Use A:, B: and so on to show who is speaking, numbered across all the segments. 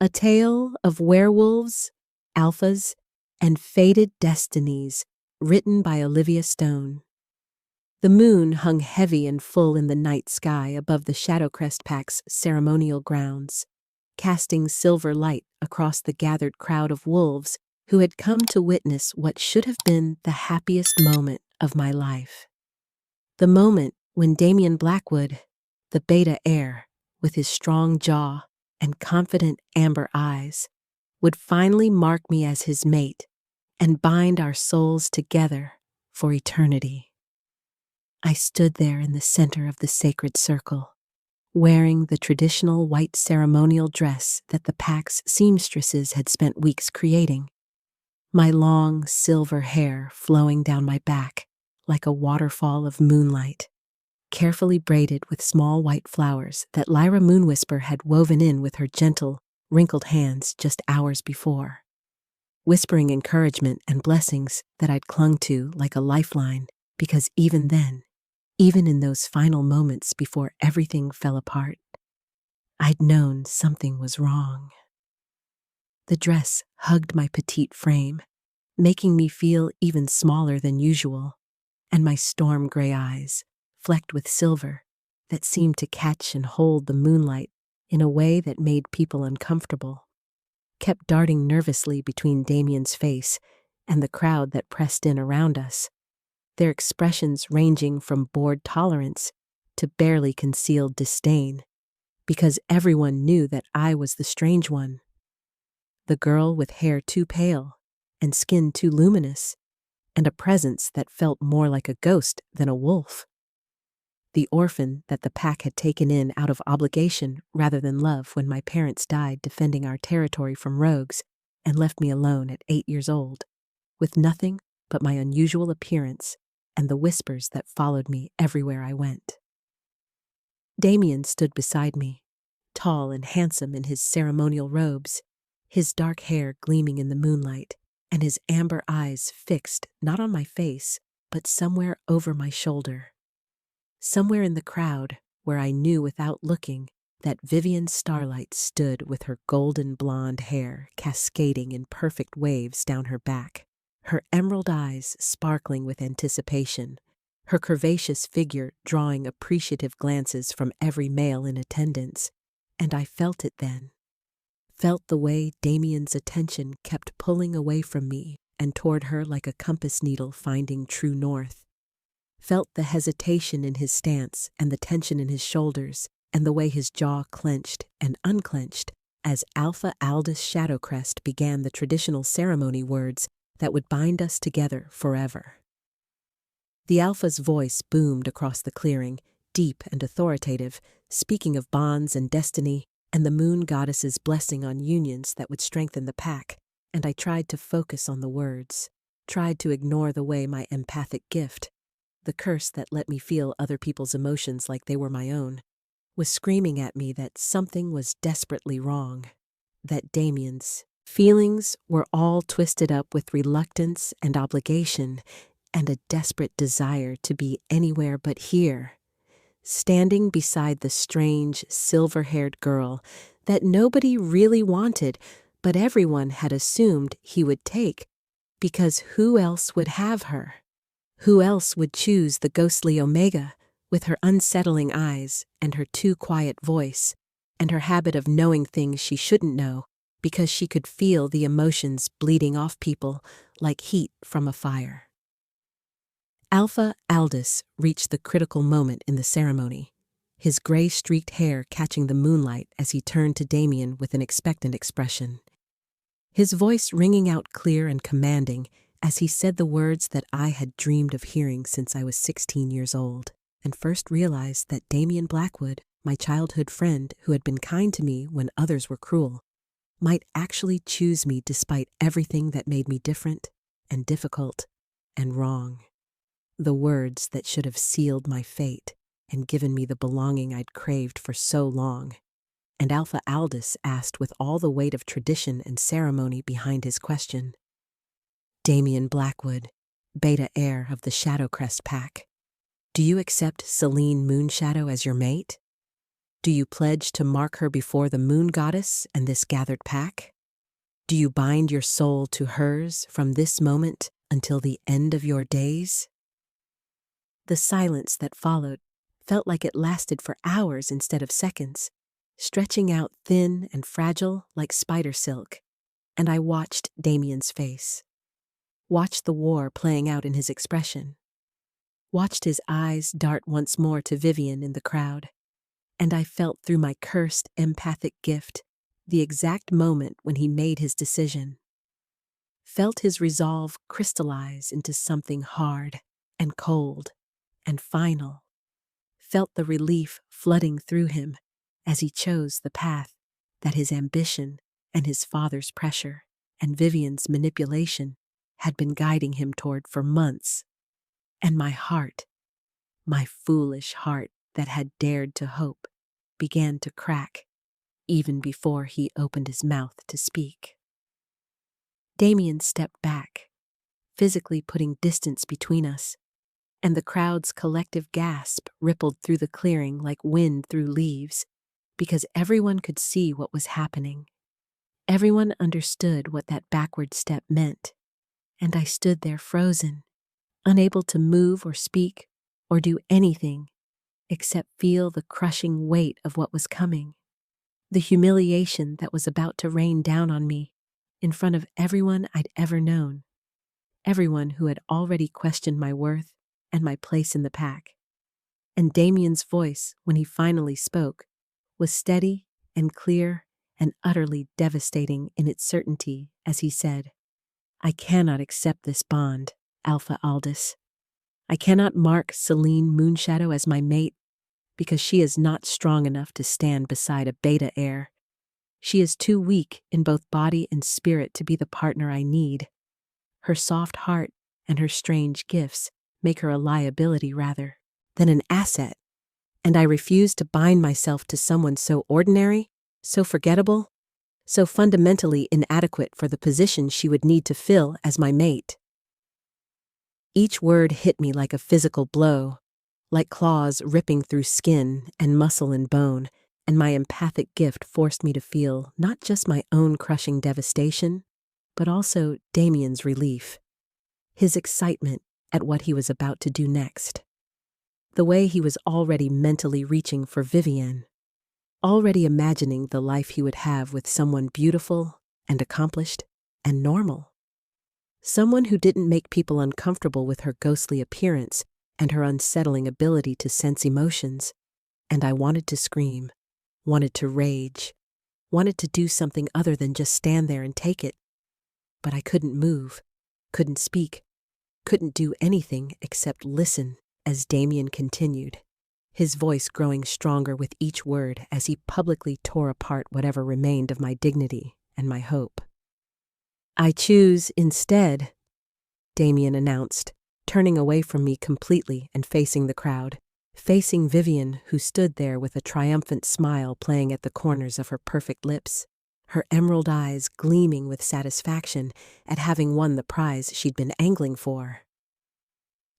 A: A tale of werewolves, alphas, and fated destinies, written by Olivia Stone. The moon hung heavy and full in the night sky above the Shadowcrest Pack's ceremonial grounds, casting silver light across the gathered crowd of wolves who had come to witness what should have been the happiest moment of my life. The moment when Damian Blackwood, the beta heir, with his strong jaw and confident amber eyes, would finally mark me as his mate and bind our souls together for eternity. I stood there in the center of the sacred circle, wearing the traditional white ceremonial dress that the pack's seamstresses had spent weeks creating, my long silver hair flowing down my back like a waterfall of moonlight, carefully braided with small white flowers that Lyra Moonwhisper had woven in with her gentle, wrinkled hands just hours before, whispering encouragement and blessings that I'd clung to like a lifeline, because even then, even in those final moments before everything fell apart, I'd known something was wrong. The dress hugged my petite frame, making me feel even smaller than usual, and my storm gray eyes, flecked with silver, that seemed to catch and hold the moonlight in a way that made people uncomfortable, kept darting nervously between Damian's face and the crowd that pressed in around us, their expressions ranging from bored tolerance to barely concealed disdain, because everyone knew that I was the strange one, the girl with hair too pale and skin too luminous, and a presence that felt more like a ghost than a wolf. The orphan that the pack had taken in out of obligation rather than love when my parents died defending our territory from rogues and left me alone at 8 years old, with nothing but my unusual appearance and the whispers that followed me everywhere I went. Damian stood beside me, tall and handsome in his ceremonial robes, his dark hair gleaming in the moonlight, and his amber eyes fixed not on my face, but somewhere over my shoulder. Somewhere in the crowd where I knew without looking that Vivian Starlight stood with her golden blonde hair cascading in perfect waves down her back, her emerald eyes sparkling with anticipation, her curvaceous figure drawing appreciative glances from every male in attendance, and I felt it then. Felt the way Damian's attention kept pulling away from me and toward her like a compass needle finding true north. Felt the hesitation in his stance and the tension in his shoulders and the way his jaw clenched and unclenched as Alpha Aldous Shadowcrest began the traditional ceremony words that would bind us together forever. The Alpha's voice boomed across the clearing, deep and authoritative, speaking of bonds and destiny, and the moon goddess's blessing on unions that would strengthen the pack, and I tried to focus on the words, tried to ignore the way my empathic gift, the curse that let me feel other people's emotions like they were my own, was screaming at me that something was desperately wrong, that Damian's feelings were all twisted up with reluctance and obligation and a desperate desire to be anywhere but here, standing beside the strange, silver-haired girl that nobody really wanted, but everyone had assumed he would take, because who else would have her? Who else would choose the ghostly Omega, with her unsettling eyes and her too quiet voice, and her habit of knowing things she shouldn't know, because she could feel the emotions bleeding off people like heat from a fire? Alpha Aldous reached the critical moment in the ceremony, his gray-streaked hair catching the moonlight as he turned to Damian with an expectant expression. His voice ringing out clear and commanding as he said the words that I had dreamed of hearing since I was 16 years old, and first realized that Damian Blackwood, my childhood friend who had been kind to me when others were cruel, might actually choose me despite everything that made me different and difficult and wrong. The words that should have sealed my fate and given me the belonging I'd craved for so long. And Alpha Aldous asked with all the weight of tradition and ceremony behind his question, "Damian Blackwood, beta heir of the Shadowcrest Pack, do you accept Selene Moonshadow as your mate?" Do you pledge to mark her before the moon goddess and this gathered pack? Do you bind your soul to hers from this moment until the end of your days? The silence that followed felt like it lasted for hours instead of seconds, stretching out thin and fragile like spider silk, and I watched Damien's face. Watched the war playing out in his expression. Watched his eyes dart once more to Vivian in the crowd, and I felt through my cursed empathic gift the exact moment when he made his decision. Felt his resolve crystallize into something hard and cold and final. Felt the relief flooding through him as he chose the path that his ambition and his father's pressure and Vivian's manipulation had been guiding him toward for months. And my heart, my foolish heart that had dared to hope, began to crack even before he opened his mouth to speak. Damien stepped back, physically putting distance between us, and the crowd's collective gasp rippled through the clearing like wind through leaves, because everyone could see what was happening. Everyone understood what that backward step meant, and I stood there frozen, unable to move or speak or do anything except feel the crushing weight of what was coming, the humiliation that was about to rain down on me in front of everyone I'd ever known, everyone who had already questioned my worth and my place in the pack. And Damien's voice, when he finally spoke, was steady and clear and utterly devastating in its certainty as he said, "I cannot accept this bond, Alpha Aldis. I cannot mark Celine Moonshadow as my mate because she is not strong enough to stand beside a beta heir. She is too weak in both body and spirit to be the partner I need. Her soft heart and her strange gifts make her a liability rather than an asset, and I refuse to bind myself to someone so ordinary, so forgettable, so fundamentally inadequate for the position she would need to fill as my mate." Each word hit me like a physical blow, like claws ripping through skin and muscle and bone, and my empathic gift forced me to feel not just my own crushing devastation, but also Damien's relief, his excitement at what he was about to do next. The way he was already mentally reaching for Vivian, already imagining the life he would have with someone beautiful and accomplished and normal. Someone who didn't make people uncomfortable with her ghostly appearance and her unsettling ability to sense emotions. And I wanted to scream, wanted to rage, wanted to do something other than just stand there and take it. But I couldn't move, couldn't speak, couldn't do anything except listen as Damien continued, his voice growing stronger with each word as he publicly tore apart whatever remained of my dignity and my hope. "I choose instead," Damien announced, turning away from me completely and facing the crowd, facing Vivian, who stood there with a triumphant smile playing at the corners of her perfect lips, her emerald eyes gleaming with satisfaction at having won the prize she'd been angling for.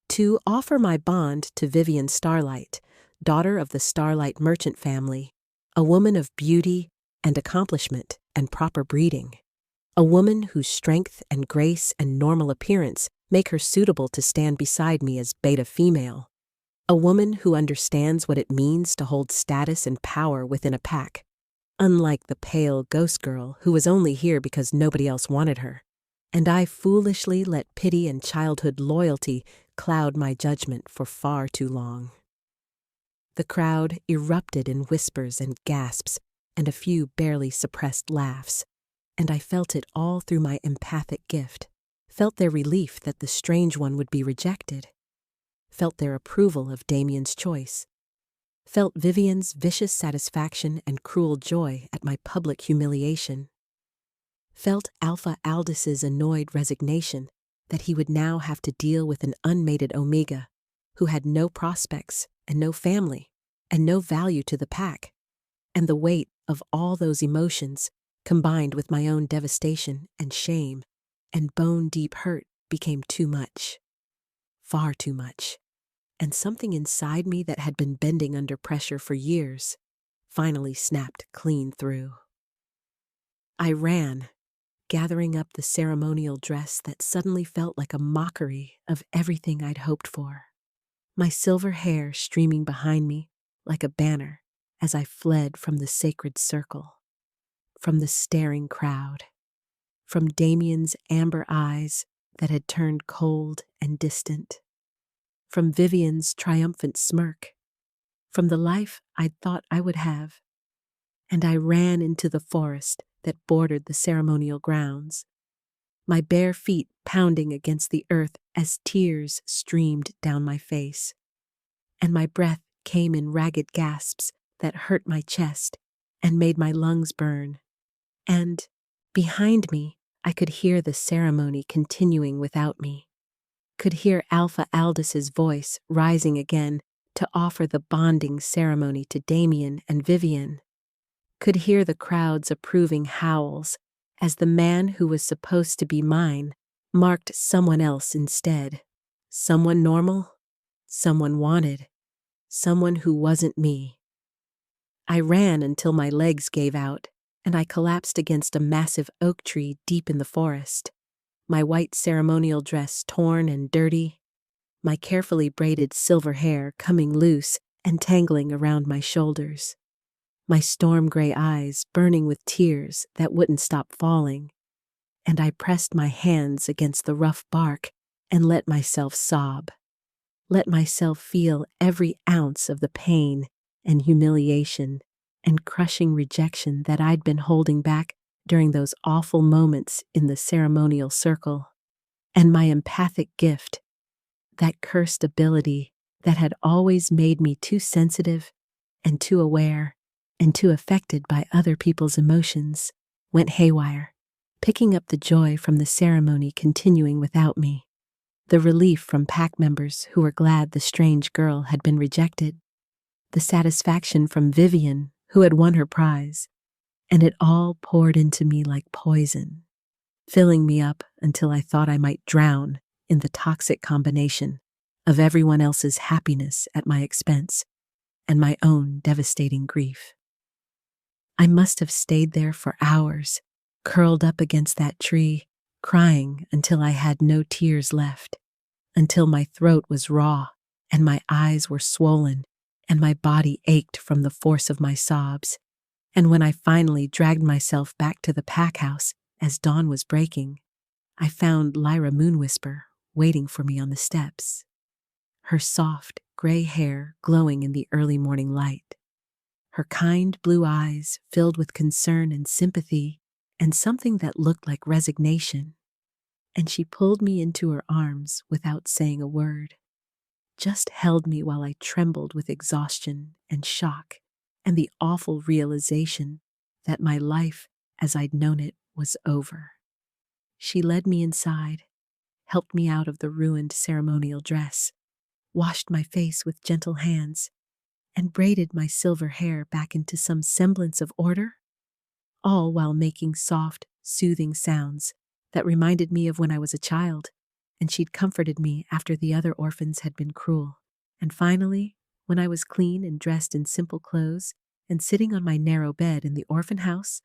A: "To offer my bond to Vivian Starlight, daughter of the Starlight merchant family, a woman of beauty and accomplishment and proper breeding. A woman whose strength and grace and normal appearance make her suitable to stand beside me as beta female. A woman who understands what it means to hold status and power within a pack, unlike the pale ghost girl who was only here because nobody else wanted her. And I foolishly let pity and childhood loyalty cloud my judgment for far too long." The crowd erupted in whispers and gasps and a few barely suppressed laughs, and I felt it all through my empathic gift, felt their relief that the strange one would be rejected, felt their approval of Damien's choice, felt Vivian's vicious satisfaction and cruel joy at my public humiliation, felt Alpha Aldis's annoyed resignation that he would now have to deal with an unmated Omega who had no prospects and no family and no value to the pack, and the weight of all those emotions combined with my own devastation and shame and bone-deep hurt became too much, far too much, and something inside me that had been bending under pressure for years finally snapped clean through. I ran, gathering up the ceremonial dress that suddenly felt like a mockery of everything I'd hoped for. My silver hair streaming behind me like a banner as I fled from the sacred circle, from the staring crowd, from Damien's amber eyes that had turned cold and distant, from Vivian's triumphant smirk, from the life I'd thought I would have. And I ran into the forest that bordered the ceremonial grounds, my bare feet pounding against the earth as tears streamed down my face, and my breath came in ragged gasps that hurt my chest and made my lungs burn. And behind me, I could hear the ceremony continuing without me, could hear Alpha Aldis's voice rising again to offer the bonding ceremony to Damien and Vivian, could hear the crowd's approving howls as the man who was supposed to be mine marked someone else instead, someone normal, someone wanted, someone who wasn't me. I ran until my legs gave out, and I collapsed against a massive oak tree deep in the forest, my white ceremonial dress torn and dirty, my carefully braided silver hair coming loose and tangling around my shoulders, my storm-gray eyes burning with tears that wouldn't stop falling, and I pressed my hands against the rough bark and let myself sob, let myself feel every ounce of the pain and humiliation and crushing rejection that I'd been holding back during those awful moments in the ceremonial circle. And my empathic gift, that cursed ability that had always made me too sensitive and too aware and too affected by other people's emotions, went haywire, picking up the joy from the ceremony continuing without me, the relief from pack members who were glad the strange girl had been rejected, the satisfaction from Vivian who had won her prize, and it all poured into me like poison, filling me up until I thought I might drown in the toxic combination of everyone else's happiness at my expense and my own devastating grief. I must have stayed there for hours, curled up against that tree, crying until I had no tears left, until my throat was raw and my eyes were swollen and my body ached from the force of my sobs. And when I finally dragged myself back to the pack house as dawn was breaking, I found Lyra Moonwhisper waiting for me on the steps, her soft, gray hair glowing in the early morning light, her kind blue eyes filled with concern and sympathy and something that looked like resignation. And she pulled me into her arms without saying a word, just held me while I trembled with exhaustion and shock and the awful realization that my life as I'd known it was over. She led me inside, helped me out of the ruined ceremonial dress, washed my face with gentle hands, and braided my silver hair back into some semblance of order, all while making soft, soothing sounds that reminded me of when I was a child, and she'd comforted me after the other orphans had been cruel. And finally, when I was clean and dressed in simple clothes and sitting on my narrow bed in the orphan house,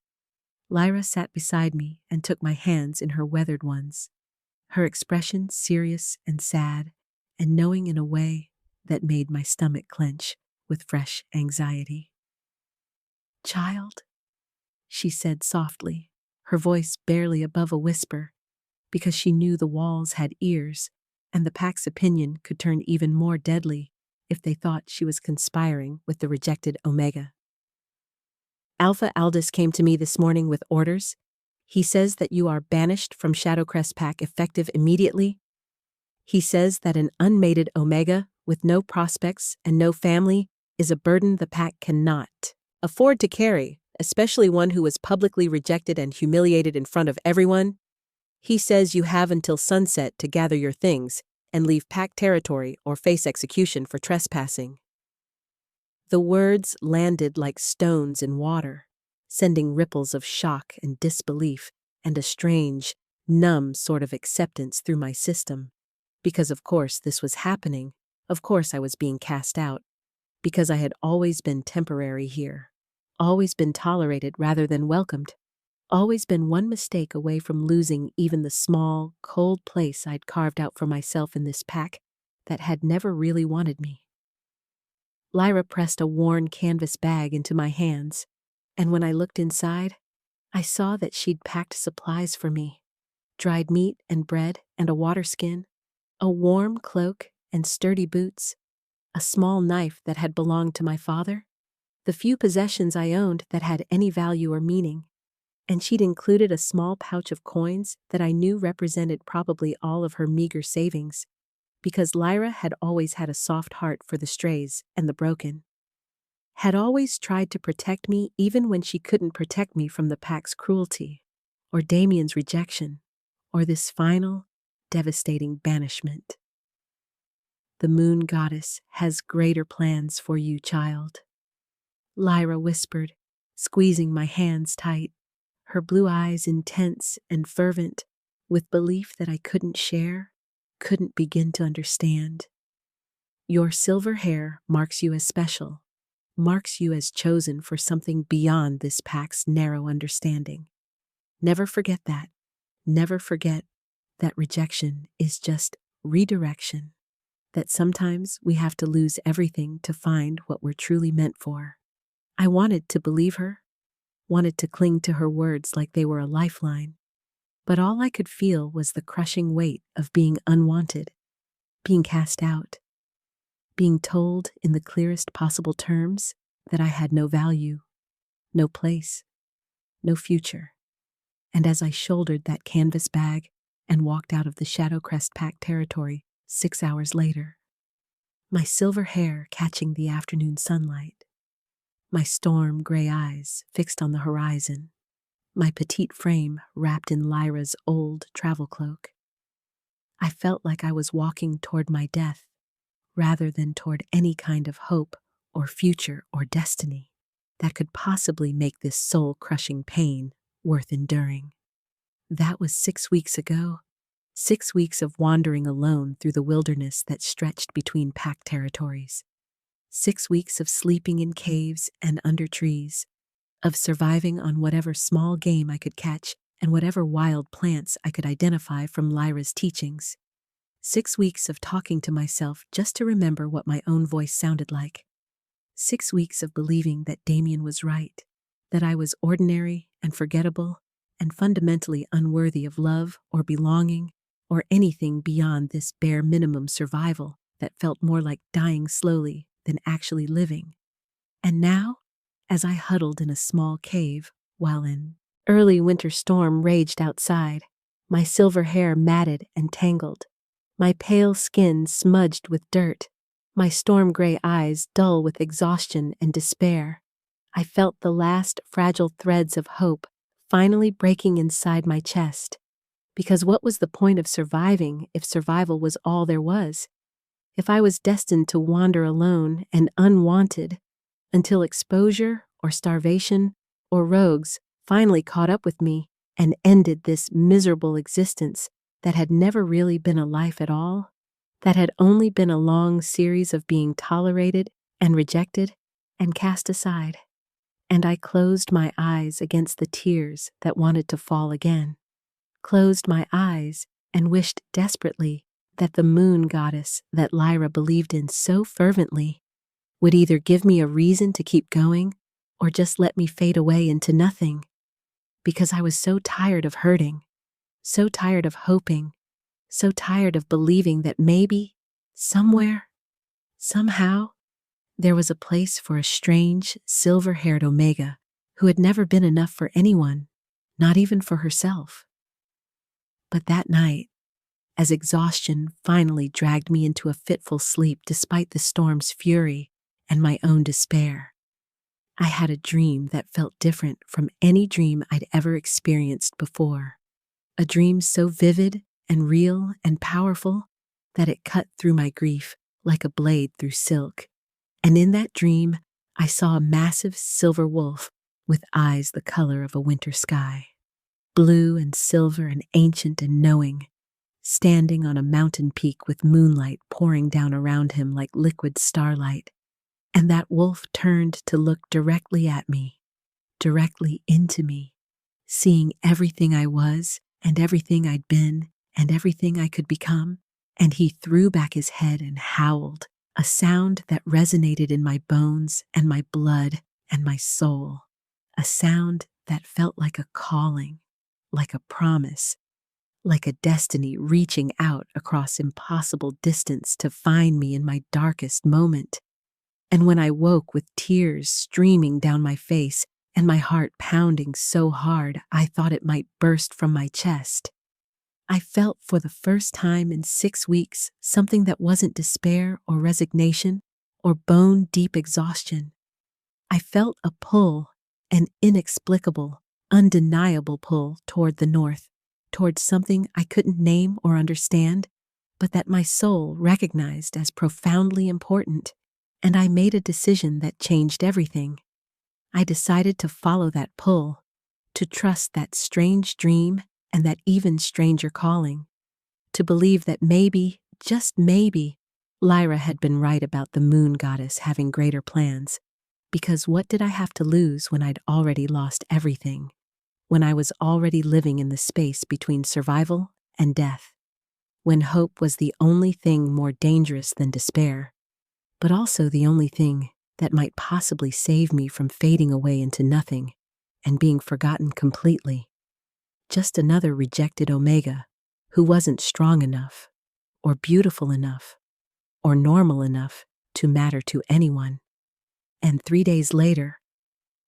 A: Lyra sat beside me and took my hands in her weathered ones, her expression serious and sad and knowing in a way that made my stomach clench with fresh anxiety. "Child," she said softly, her voice barely above a whisper, because she knew the walls had ears and the pack's opinion could turn even more deadly if they thought she was conspiring with the rejected Omega. "Alpha Aldis came to me this morning with orders. He says that you are banished from Shadowcrest Pack effective immediately. He says that an unmated Omega with no prospects and no family is a burden the pack cannot afford to carry, especially one who was publicly rejected and humiliated in front of everyone. He says you have until sunset to gather your things and leave pack territory or face execution for trespassing." The words landed like stones in water, sending ripples of shock and disbelief and a strange, numb sort of acceptance through my system. Because of course this was happening, of course I was being cast out, because I had always been temporary here, always been tolerated rather than welcomed, always been one mistake away from losing even the small, cold place I'd carved out for myself in this pack that had never really wanted me. Lyra pressed a worn canvas bag into my hands, and when I looked inside, I saw that she'd packed supplies for me: dried meat and bread and a water skin, a warm cloak and sturdy boots, a small knife that had belonged to my father, the few possessions I owned that had any value or meaning, and she'd included a small pouch of coins that I knew represented probably all of her meager savings, because Lyra had always had a soft heart for the strays and the broken, had always tried to protect me even when she couldn't protect me from the pack's cruelty, or Damien's rejection, or this final, devastating banishment. The moon goddess has greater plans for you, child, Lyra whispered, squeezing my hands tight, her blue eyes intense and fervent with belief that I couldn't share, couldn't begin to understand. Your silver hair marks you as special, marks you as chosen for something beyond this pack's narrow understanding. Never forget that. Never forget that rejection is just redirection, that sometimes we have to lose everything to find what we're truly meant for. I wanted to believe her, wanted to cling to her words like they were a lifeline, but all I could feel was the crushing weight of being unwanted, being cast out, being told in the clearest possible terms that I had no value, no place, no future. And as I shouldered that canvas bag and walked out of the Shadowcrest Pack territory 6 hours later, my silver hair catching the afternoon sunlight, my storm gray eyes fixed on the horizon, my petite frame wrapped in Lyra's old travel cloak, I felt like I was walking toward my death rather than toward any kind of hope or future or destiny that could possibly make this soul-crushing pain worth enduring. That was 6 weeks ago, 6 weeks of wandering alone through the wilderness that stretched between pack territories. 6 weeks of sleeping in caves and under trees, of surviving on whatever small game I could catch and whatever wild plants I could identify from Lyra's teachings. 6 weeks of talking to myself just to remember what my own voice sounded like. 6 weeks of believing that Damien was right, that I was ordinary and forgettable and fundamentally unworthy of love or belonging or anything beyond this bare minimum survival that felt more like dying slowly than actually living. And now, as I huddled in a small cave while an early winter storm raged outside, my silver hair matted and tangled, my pale skin smudged with dirt, my storm-gray eyes dull with exhaustion and despair, I felt the last fragile threads of hope finally breaking inside my chest. Because what was the point of surviving if survival was all there was? If I was destined to wander alone and unwanted until exposure or starvation or rogues finally caught up with me and ended this miserable existence that had never really been a life at all, that had only been a long series of being tolerated and rejected and cast aside. And I closed my eyes against the tears that wanted to fall again, closed my eyes and wished desperately that the moon goddess that Lyra believed in so fervently would either give me a reason to keep going or just let me fade away into nothing, because I was so tired of hurting, so tired of hoping, so tired of believing that maybe, somewhere, somehow, there was a place for a strange, silver-haired Omega who had never been enough for anyone, not even for herself. But that night, as exhaustion finally dragged me into a fitful sleep despite the storm's fury and my own despair, I had a dream that felt different from any dream I'd ever experienced before. A dream so vivid and real and powerful that it cut through my grief like a blade through silk. And in that dream, I saw a massive silver wolf with eyes the color of a winter sky, blue and silver and ancient and knowing, standing on a mountain peak with moonlight pouring down around him like liquid starlight. And that wolf turned to look directly at me, directly into me, seeing everything I was and everything I'd been and everything I could become. And he threw back his head and howled, a sound that resonated in my bones and my blood and my soul, a sound that felt like a calling, like a promise, like a destiny reaching out across impossible distance to find me in my darkest moment. And when I woke with tears streaming down my face and my heart pounding so hard I thought it might burst from my chest, I felt for the first time in 6 weeks something that wasn't despair or resignation or bone-deep exhaustion. I felt a pull, an inexplicable, undeniable pull toward the north, toward something I couldn't name or understand, but that my soul recognized as profoundly important, and I made a decision that changed everything. I decided to follow that pull, to trust that strange dream and that even stranger calling, to believe that maybe, just maybe, Lyra had been right about the moon goddess having greater plans, because what did I have to lose when I'd already lost everything, when I was already living in the space between survival and death, when hope was the only thing more dangerous than despair, but also the only thing that might possibly save me from fading away into nothing and being forgotten completely. Just another rejected Omega who wasn't strong enough, or beautiful enough, or normal enough to matter to anyone. And 3 days later,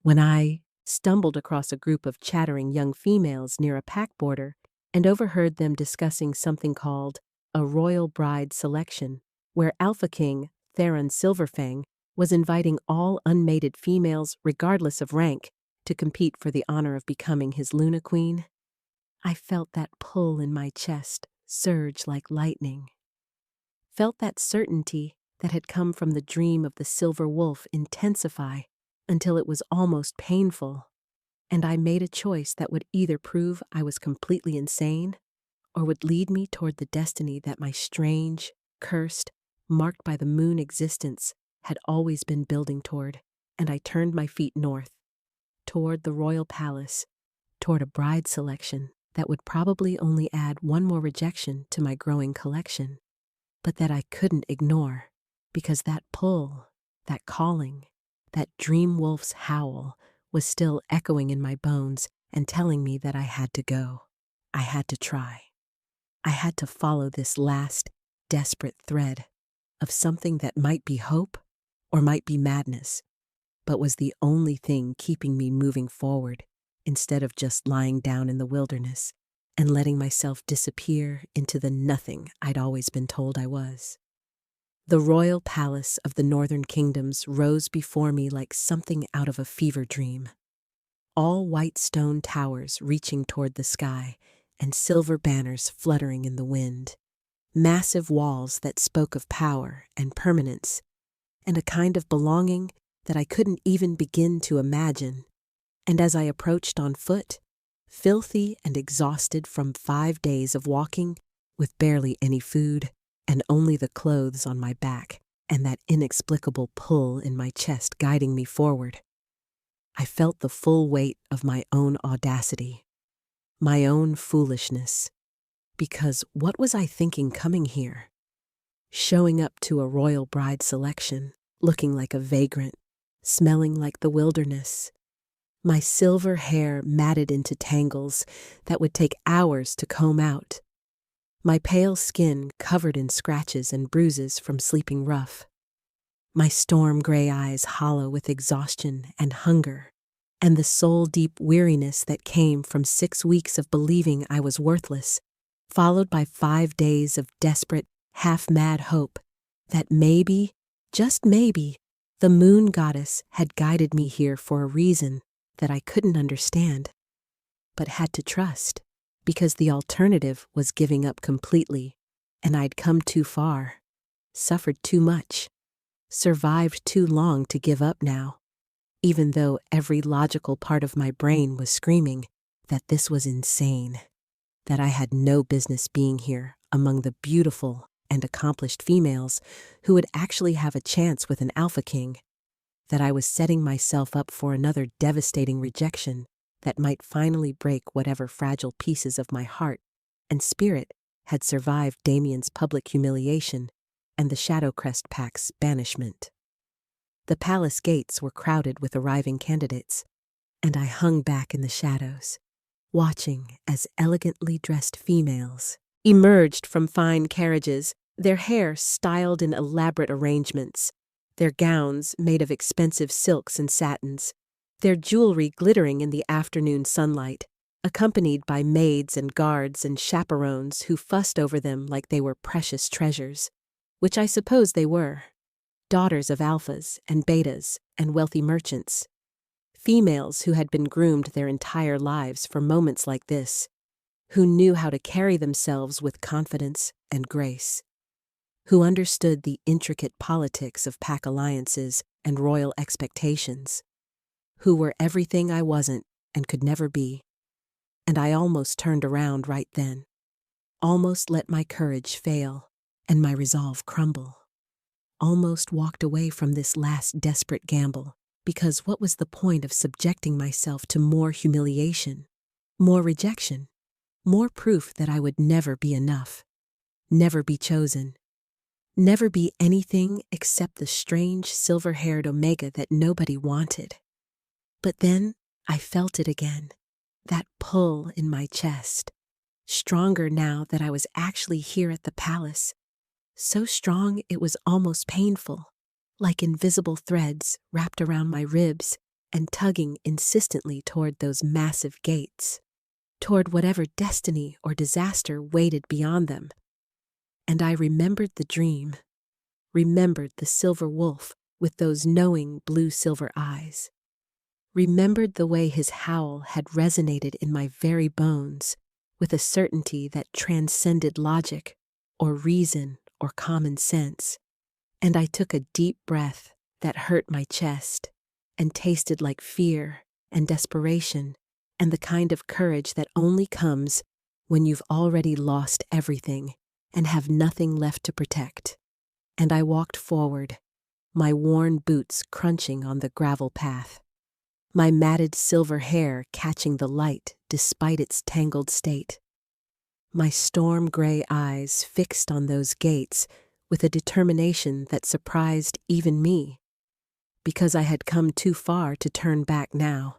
A: when I stumbled across a group of chattering young females near a pack border and overheard them discussing something called a royal bride selection, where Alpha King Theron Silverfang was inviting all unmated females, regardless of rank, to compete for the honor of becoming his Luna Queen, I felt that pull in my chest surge like lightning. Felt that certainty that had come from the dream of the silver wolf intensify until it was almost painful, and I made a choice that would either prove I was completely insane or would lead me toward the destiny that my strange, cursed, marked by the moon existence had always been building toward. And I turned my feet north, toward the royal palace, toward a bride selection that would probably only add one more rejection to my growing collection, but that I couldn't ignore, because that pull, that calling, that dream wolf's howl was still echoing in my bones and telling me that I had to go. I had to try. I had to follow this last, desperate thread of something that might be hope or might be madness, but was the only thing keeping me moving forward instead of just lying down in the wilderness and letting myself disappear into the nothing I'd always been told I was. The royal palace of the northern kingdoms rose before me like something out of a fever dream. All white stone towers reaching toward the sky and silver banners fluttering in the wind. Massive walls that spoke of power and permanence and a kind of belonging that I couldn't even begin to imagine. And as I approached on foot, filthy and exhausted from 5 days of walking with barely any food and only the clothes on my back and that inexplicable pull in my chest guiding me forward, I felt the full weight of my own audacity, my own foolishness, because what was I thinking coming here? Showing up to a royal bride selection, looking like a vagrant, smelling like the wilderness, my silver hair matted into tangles that would take hours to comb out, my pale skin covered in scratches and bruises from sleeping rough, my storm gray eyes hollow with exhaustion and hunger, and the soul-deep weariness that came from 6 weeks of believing I was worthless, followed by 5 days of desperate, half-mad hope that maybe, just maybe, the moon goddess had guided me here for a reason that I couldn't understand, but had to trust, because the alternative was giving up completely, and I'd come too far, suffered too much, survived too long to give up now, even though every logical part of my brain was screaming that this was insane, that I had no business being here among the beautiful and accomplished females who would actually have a chance with an Alpha King, that I was setting myself up for another devastating rejection that might finally break whatever fragile pieces of my heart and spirit had survived Damien's public humiliation and the Shadowcrest Pack's banishment. The palace gates were crowded with arriving candidates, and I hung back in the shadows, watching as elegantly dressed females emerged from fine carriages, their hair styled in elaborate arrangements, their gowns made of expensive silks and satins, their jewelry glittering in the afternoon sunlight, accompanied by maids and guards and chaperones who fussed over them like they were precious treasures, which I suppose they were, daughters of alphas and betas and wealthy merchants, females who had been groomed their entire lives for moments like this, who knew how to carry themselves with confidence and grace, who understood the intricate politics of pack alliances and royal expectations, who were everything I wasn't and could never be. And I almost turned around right then, almost let my courage fail and my resolve crumble, almost walked away from this last desperate gamble, because what was the point of subjecting myself to more humiliation, more rejection, more proof that I would never be enough, never be chosen, never be anything except the strange silver-haired Omega that nobody wanted. But then I felt it again, that pull in my chest, stronger now that I was actually here at the palace, so strong it was almost painful, like invisible threads wrapped around my ribs and tugging insistently toward those massive gates, toward whatever destiny or disaster waited beyond them. And I remembered the dream, remembered the silver wolf with those knowing blue-silver eyes, remembered the way his howl had resonated in my very bones with a certainty that transcended logic or reason or common sense. And I took a deep breath that hurt my chest and tasted like fear and desperation and the kind of courage that only comes when you've already lost everything and have nothing left to protect. And I walked forward, my worn boots crunching on the gravel path, my matted silver hair catching the light despite its tangled state, my storm-gray eyes fixed on those gates with a determination that surprised even me, because I had come too far to turn back now,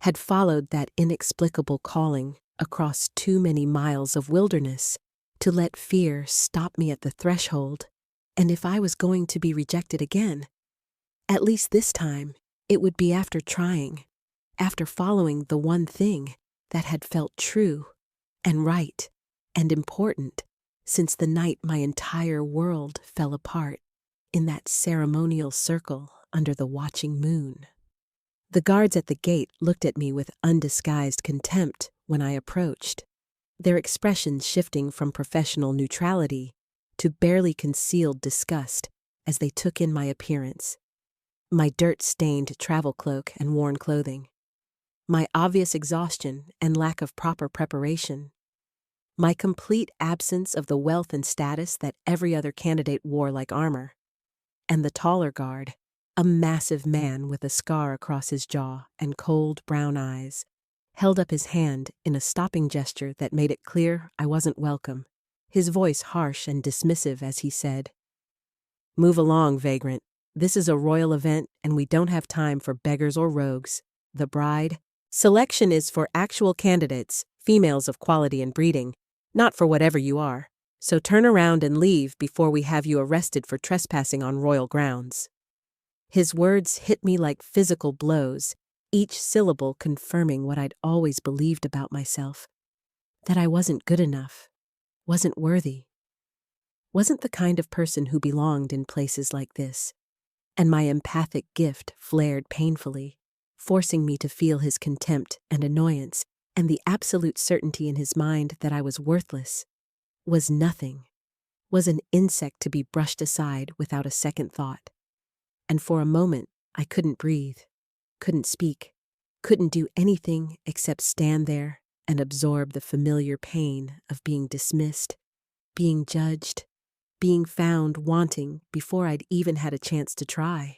A: had followed that inexplicable calling across too many miles of wilderness to let fear stop me at the threshold, and if I was going to be rejected again, at least this time it would be after trying, after following the one thing that had felt true and right and important since the night my entire world fell apart in that ceremonial circle under the watching moon. The guards at the gate looked at me with undisguised contempt when I approached, their expressions shifting from professional neutrality to barely concealed disgust as they took in my appearance, my dirt-stained travel cloak and worn clothing, my obvious exhaustion and lack of proper preparation, my complete absence of the wealth and status that every other candidate wore like armor, and the taller guard, a massive man with a scar across his jaw and cold brown eyes, held up his hand in a stopping gesture that made it clear I wasn't welcome, his voice harsh and dismissive as he said, "Move along, vagrant. This is a royal event and we don't have time for beggars or rogues. The bride selection is for actual candidates, females of quality and breeding, not for whatever you are. So turn around and leave before we have you arrested for trespassing on royal grounds." His words hit me like physical blows, each syllable confirming what I'd always believed about myself, that I wasn't good enough, wasn't worthy, wasn't the kind of person who belonged in places like this, and my empathic gift flared painfully, forcing me to feel his contempt and annoyance and the absolute certainty in his mind that I was worthless, was nothing, was an insect to be brushed aside without a second thought. And for a moment, I couldn't breathe, couldn't speak, couldn't do anything except stand there and absorb the familiar pain of being dismissed, being judged, being found wanting before I'd even had a chance to try.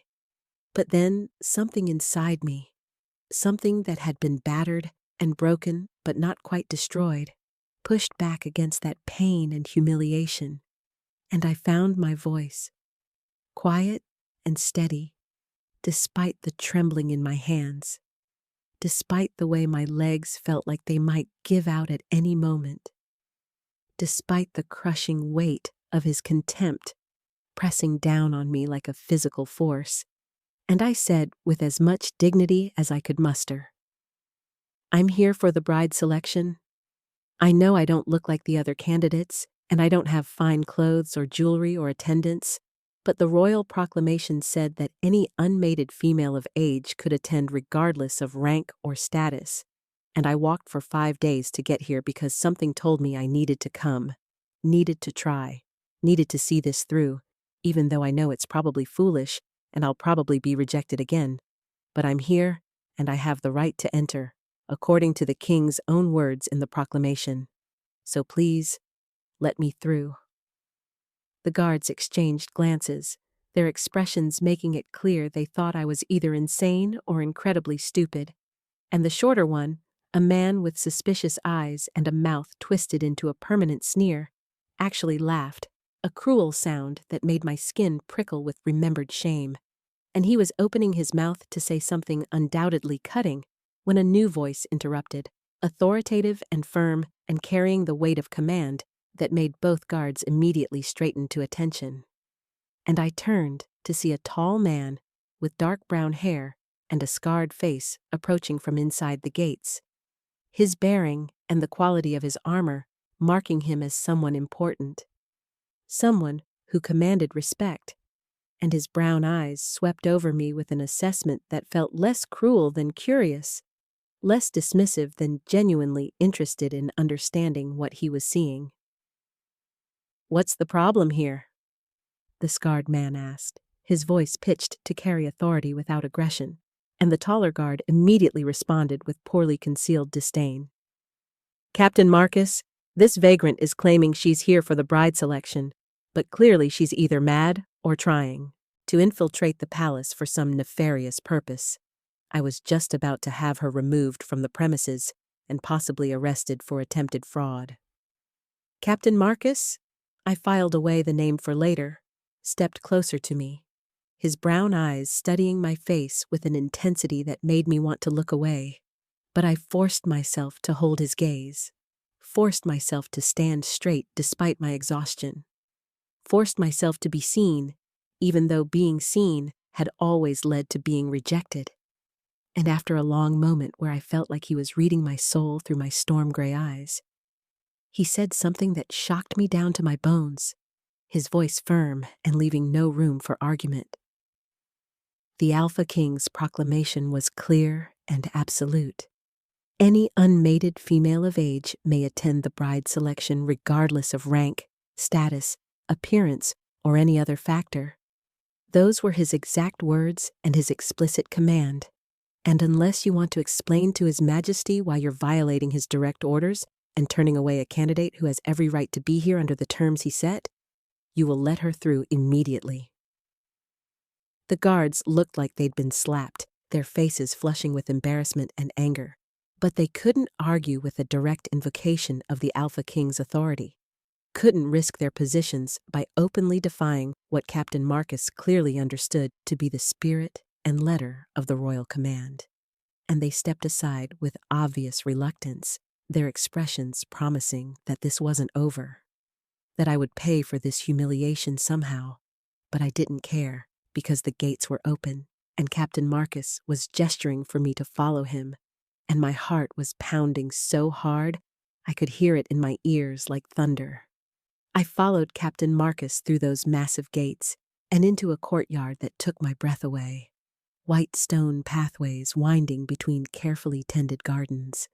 A: But then something inside me, something that had been battered and broken but not quite destroyed, pushed back against that pain and humiliation, and I found my voice, quiet and steady, despite the trembling in my hands, despite the way my legs felt like they might give out at any moment, despite the crushing weight of his contempt pressing down on me like a physical force. And I said with as much dignity as I could muster, "I'm here for the bride selection. I know I don't look like the other candidates, and I don't have fine clothes or jewelry or attendants, but the royal proclamation said that any unmated female of age could attend regardless of rank or status, and I walked for 5 days to get here because something told me I needed to come, needed to try, needed to see this through, even though I know it's probably foolish and I'll probably be rejected again. But I'm here, and I have the right to enter, according to the king's own words in the proclamation. So please, let me through." The guards exchanged glances, their expressions making it clear they thought I was either insane or incredibly stupid. And the shorter one, a man with suspicious eyes and a mouth twisted into a permanent sneer, actually laughed, a cruel sound that made my skin prickle with remembered shame. And he was opening his mouth to say something undoubtedly cutting when a new voice interrupted, authoritative and firm and carrying the weight of command that made both guards immediately straighten to attention. And I turned to see a tall man with dark brown hair and a scarred face approaching from inside the gates, his bearing and the quality of his armor marking him as someone important, someone who commanded respect, and his brown eyes swept over me with an assessment that felt less cruel than curious, less dismissive than genuinely interested in understanding what he was seeing. "What's the problem here?" the scarred man asked, his voice pitched to carry authority without aggression, and the taller guard immediately responded with poorly concealed disdain. "Captain Marcus, this vagrant is claiming she's here for the bride selection, but clearly she's either mad or trying to infiltrate the palace for some nefarious purpose. I was just about to have her removed from the premises and possibly arrested for attempted fraud." Captain Marcus? I filed away the name for later, stepped closer to me, his brown eyes studying my face with an intensity that made me want to look away. But I forced myself to hold his gaze, forced myself to stand straight despite my exhaustion, forced myself to be seen, even though being seen had always led to being rejected. And after a long moment where I felt like he was reading my soul through my storm-gray eyes, he said something that shocked me down to my bones, his voice firm and leaving no room for argument. The Alpha King's proclamation was clear and absolute. Any unmated female of age may attend the bride selection regardless of rank, status, appearance, or any other factor. Those were his exact words and his explicit command. And unless you want to explain to His Majesty why you're violating his direct orders and turning away a candidate who has every right to be here under the terms he set, you will let her through immediately." The guards looked like they'd been slapped, their faces flushing with embarrassment and anger, but they couldn't argue with a direct invocation of the Alpha King's authority, couldn't risk their positions by openly defying what Captain Marcus clearly understood to be the spirit and letter of the royal command. And they stepped aside with obvious reluctance, their expressions promising that this wasn't over, that I would pay for this humiliation somehow. But I didn't care, because the gates were open, and Captain Marcus was gesturing for me to follow him, and my heart was pounding so hard I could hear it in my ears like thunder. I followed Captain Marcus through those massive gates and into a courtyard that took my breath away. White stone pathways winding between carefully tended gardens.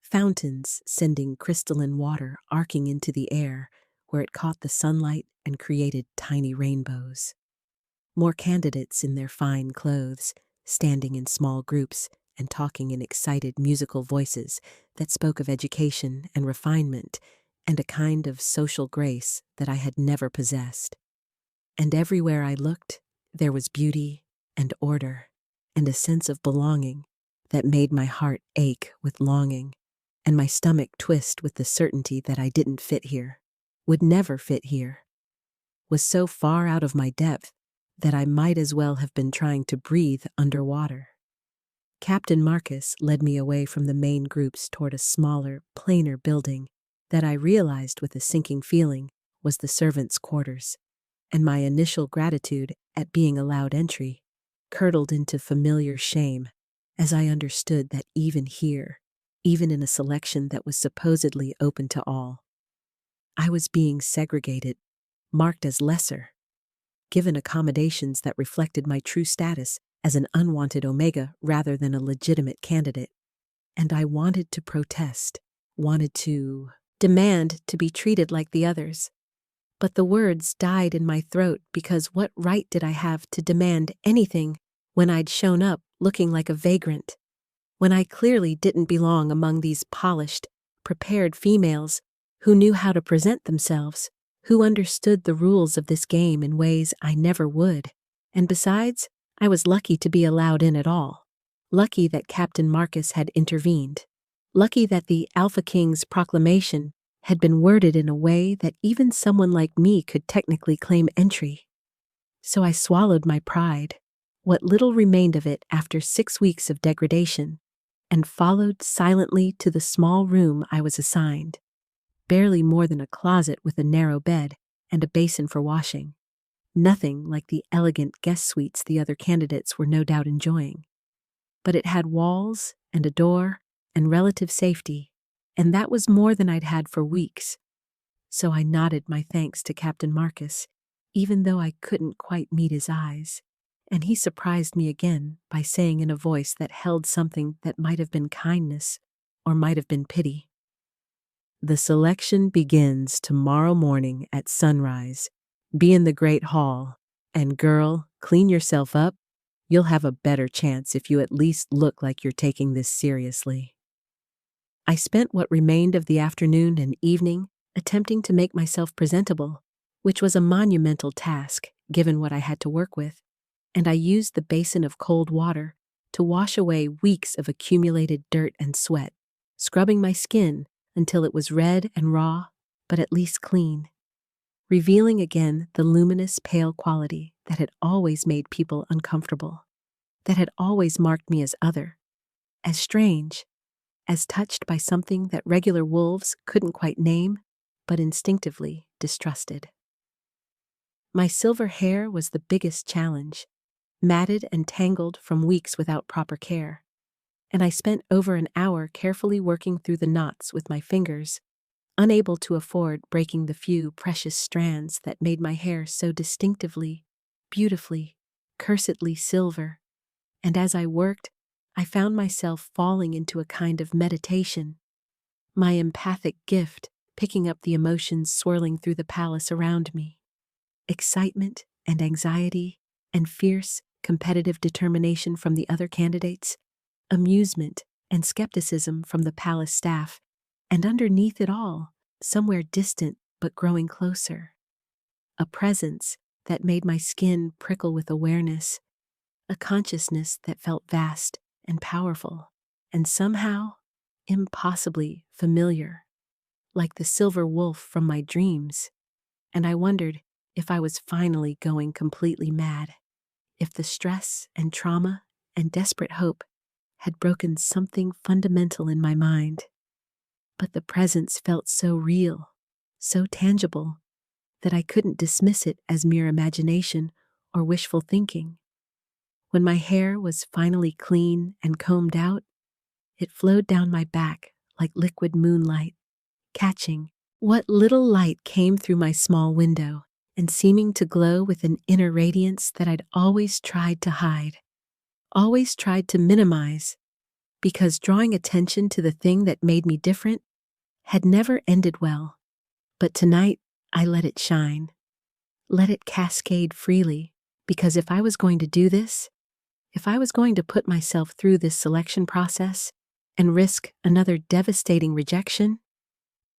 A: Fountains sending crystalline water arcing into the air where it caught the sunlight and created tiny rainbows. More candidates in their fine clothes, standing in small groups and talking in excited musical voices that spoke of education and refinement and a kind of social grace that I had never possessed. And everywhere I looked, there was beauty and order, and a sense of belonging that made my heart ache with longing, and my stomach twist with the certainty that I didn't fit here, would never fit here, was so far out of my depth that I might as well have been trying to breathe underwater. Captain Marcus led me away from the main groups toward a smaller, plainer building that I realized with a sinking feeling was the servants' quarters, and my initial gratitude at being allowed entry curdled into familiar shame as I understood that even here, even in a selection that was supposedly open to all, I was being segregated, marked as lesser, given accommodations that reflected my true status as an unwanted Omega rather than a legitimate candidate. And I wanted to protest, wanted to demand to be treated like the others. But the words died in my throat because what right did I have to demand anything when I'd shown up looking like a vagrant, when I clearly didn't belong among these polished, prepared females who knew how to present themselves, who understood the rules of this game in ways I never would. And besides, I was lucky to be allowed in at all. Lucky that Captain Marcus had intervened. Lucky that the Alpha King's proclamation had been worded in a way that even someone like me could technically claim entry. So I swallowed my pride, what little remained of it after 6 weeks of degradation, and followed silently to the small room I was assigned, barely more than a closet with a narrow bed and a basin for washing. Nothing like the elegant guest suites the other candidates were no doubt enjoying. But it had walls and a door and relative safety, and that was more than I'd had for weeks. So I nodded my thanks to Captain Marcus, even though I couldn't quite meet his eyes, and he surprised me again by saying in a voice that held something that might have been kindness or might have been pity, "The selection begins tomorrow morning at sunrise. Be in the Great Hall, and girl, clean yourself up. You'll have a better chance if you at least look like you're taking this seriously." I spent what remained of the afternoon and evening attempting to make myself presentable, which was a monumental task given what I had to work with, and I used the basin of cold water to wash away weeks of accumulated dirt and sweat, scrubbing my skin until it was red and raw, but at least clean, revealing again the luminous pale quality that had always made people uncomfortable, that had always marked me as other, as strange, as touched by something that regular wolves couldn't quite name, but instinctively distrusted. My silver hair was the biggest challenge, matted and tangled from weeks without proper care, and I spent over an hour carefully working through the knots with my fingers, unable to afford breaking the few precious strands that made my hair so distinctively, beautifully, cursedly silver. And as I worked, I found myself falling into a kind of meditation, my empathic gift picking up the emotions swirling through the palace around me. Excitement and anxiety and fierce, competitive determination from the other candidates, amusement and skepticism from the palace staff, and underneath it all, somewhere distant but growing closer, a presence that made my skin prickle with awareness, a consciousness that felt vast and powerful, and somehow impossibly familiar, like the silver wolf from my dreams. And I wondered if I was finally going completely mad, if the stress and trauma and desperate hope had broken something fundamental in my mind. But the presence felt so real, so tangible, that I couldn't dismiss it as mere imagination or wishful thinking. When my hair was finally clean and combed out, it flowed down my back like liquid moonlight, catching what little light came through my small window and seeming to glow with an inner radiance that I'd always tried to hide, always tried to minimize, because drawing attention to the thing that made me different had never ended well. But tonight, I let it shine, let it cascade freely, because if I was going to do this, if I was going to put myself through this selection process and risk another devastating rejection,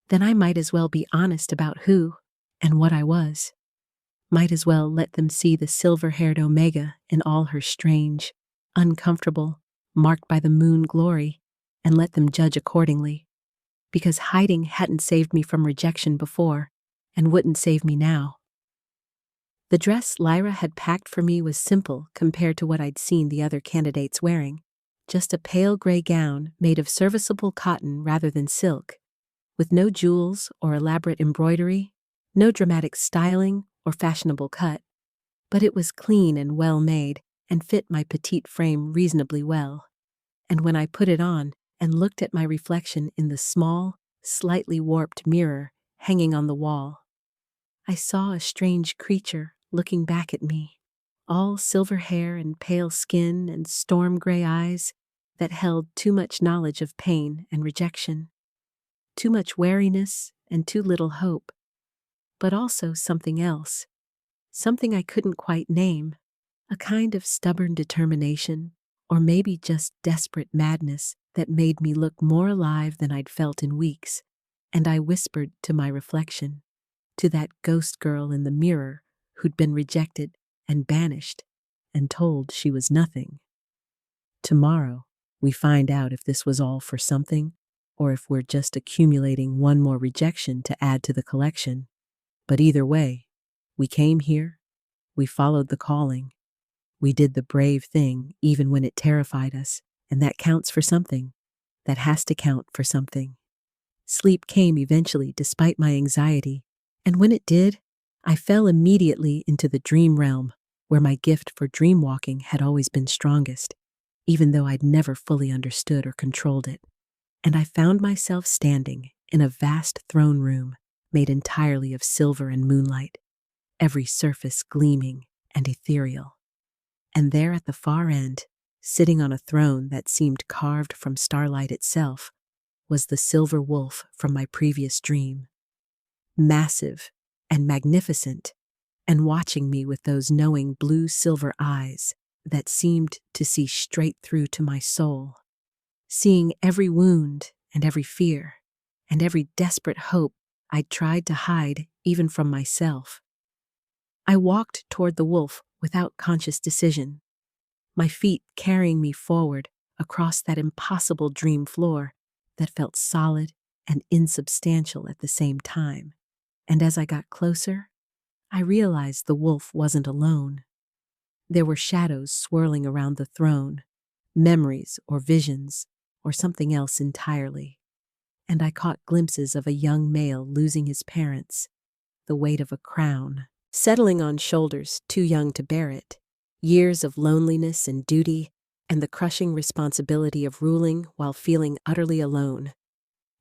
A: then I might as well be honest about who and what I was. Might as well let them see the silver-haired Omega in all her strange, uncomfortable, marked by the moon glory, and let them judge accordingly. Because hiding hadn't saved me from rejection before, and wouldn't save me now. The dress Lyra had packed for me was simple compared to what I'd seen the other candidates wearing. Just a pale gray gown made of serviceable cotton rather than silk, with no jewels or elaborate embroidery, no dramatic styling or fashionable cut. But it was clean and well made and fit my petite frame reasonably well. And when I put it on and looked at my reflection in the small, slightly warped mirror hanging on the wall, I saw a strange creature looking back at me, all silver hair and pale skin and storm-gray eyes that held too much knowledge of pain and rejection, too much wariness and too little hope, but also something else, something I couldn't quite name, a kind of stubborn determination, or maybe just desperate madness that made me look more alive than I'd felt in weeks. And I whispered to my reflection, to that ghost girl in the mirror who'd been rejected and banished and told she was nothing. Tomorrow, we find out if this was all for something or if we're just accumulating one more rejection to add to the collection. But either way, we came here, we followed the calling, we did the brave thing even when it terrified us, and that counts for something. That has to count for something. Sleep came eventually despite my anxiety, and when it did, I fell immediately into the dream realm where my gift for dream walking had always been strongest, even though I'd never fully understood or controlled it. And I found myself standing in a vast throne room made entirely of silver and moonlight, every surface gleaming and ethereal. And there at the far end, sitting on a throne that seemed carved from starlight itself, was the silver wolf from my previous dream, massive and magnificent, and watching me with those knowing blue-silver eyes that seemed to see straight through to my soul, seeing every wound and every fear and every desperate hope I'd tried to hide even from myself. I walked toward the wolf without conscious decision, my feet carrying me forward across that impossible dream floor that felt solid and insubstantial at the same time. And as I got closer, I realized the wolf wasn't alone. There were shadows swirling around the throne, memories or visions, or something else entirely. And I caught glimpses of a young male losing his parents, the weight of a crown settling on shoulders too young to bear it, years of loneliness and duty, and the crushing responsibility of ruling while feeling utterly alone.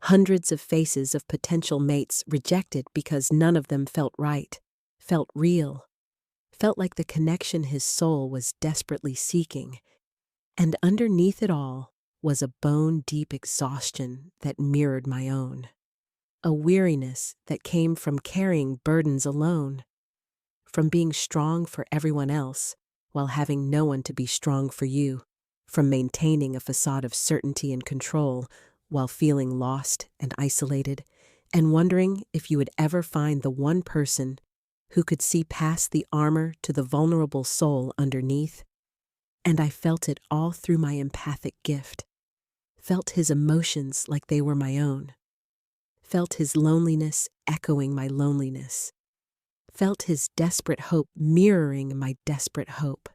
A: Hundreds of faces of potential mates rejected because none of them felt right, felt real, felt like the connection his soul was desperately seeking. And underneath it all was a bone-deep exhaustion that mirrored my own. A weariness that came from carrying burdens alone, from being strong for everyone else while having no one to be strong for you, from maintaining a facade of certainty and control while feeling lost and isolated, and wondering if you would ever find the one person who could see past the armor to the vulnerable soul underneath. And I felt it all through my empathic gift, felt his emotions like they were my own, felt his loneliness echoing my loneliness, felt his desperate hope mirroring my desperate hope,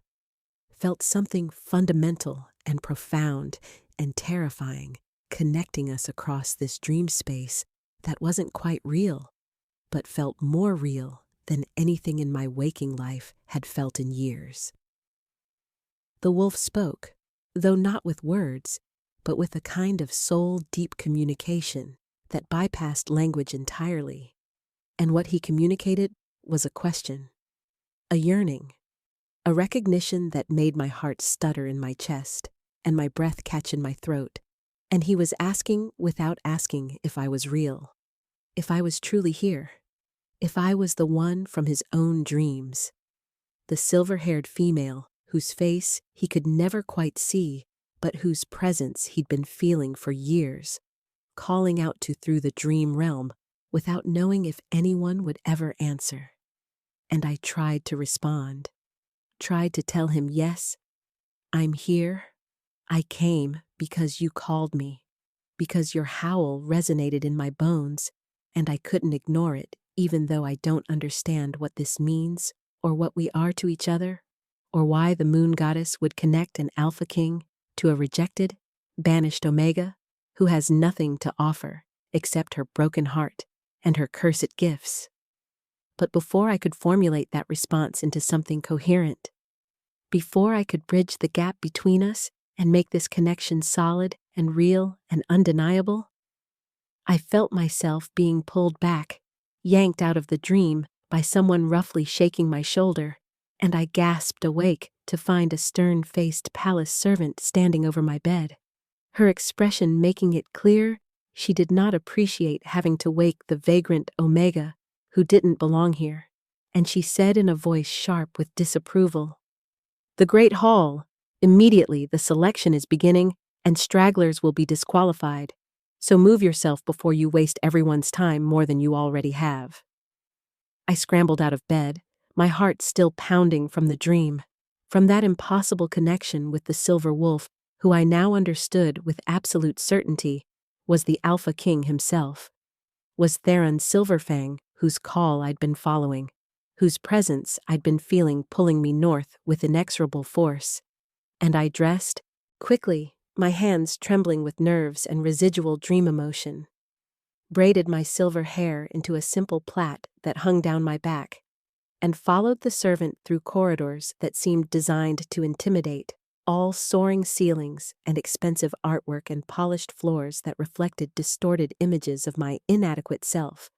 A: felt something fundamental and profound and terrifying connecting us across this dream space that wasn't quite real, but felt more real than anything in my waking life had felt in years. The wolf spoke, though not with words, but with a kind of soul-deep communication that bypassed language entirely. And what he communicated was a question, a yearning, a recognition that made my heart stutter in my chest and my breath catch in my throat. And he was asking without asking if I was real, if I was truly here, if I was the one from his own dreams, the silver-haired female whose face he could never quite see, but whose presence he'd been feeling for years, calling out to through the dream realm without knowing if anyone would ever answer. and I tried to respond, tried to tell him, yes, I'm here. I came because you called me, because your howl resonated in my bones, and I couldn't ignore it, even though I don't understand what this means, or what we are to each other, or why the moon goddess would connect an Alpha King to a rejected, banished Omega who has nothing to offer except her broken heart and her cursed gifts. But before I could formulate that response into something coherent, before I could bridge the gap between us and make this connection solid and real and undeniable, I felt myself being pulled back, yanked out of the dream by someone roughly shaking my shoulder, and I gasped awake to find a stern-faced palace servant standing over my bed, her expression making it clear she did not appreciate having to wake the vagrant Omega who didn't belong here, and she said in a voice sharp with disapproval, "The Great Hall. Immediately the selection is beginning, and stragglers will be disqualified. So move yourself before you waste everyone's time more than you already have." I scrambled out of bed, my heart still pounding from the dream, from that impossible connection with the Silver Wolf, who I now understood with absolute certainty was the Alpha King himself, was Theron Silverfang, whose call I'd been following, whose presence I'd been feeling pulling me north with inexorable force. And I dressed, quickly, my hands trembling with nerves and residual dream emotion, braided my silver hair into a simple plait that hung down my back, and followed the servant through corridors that seemed designed to intimidate, all soaring ceilings and expensive artwork and polished floors that reflected distorted images of my inadequate self,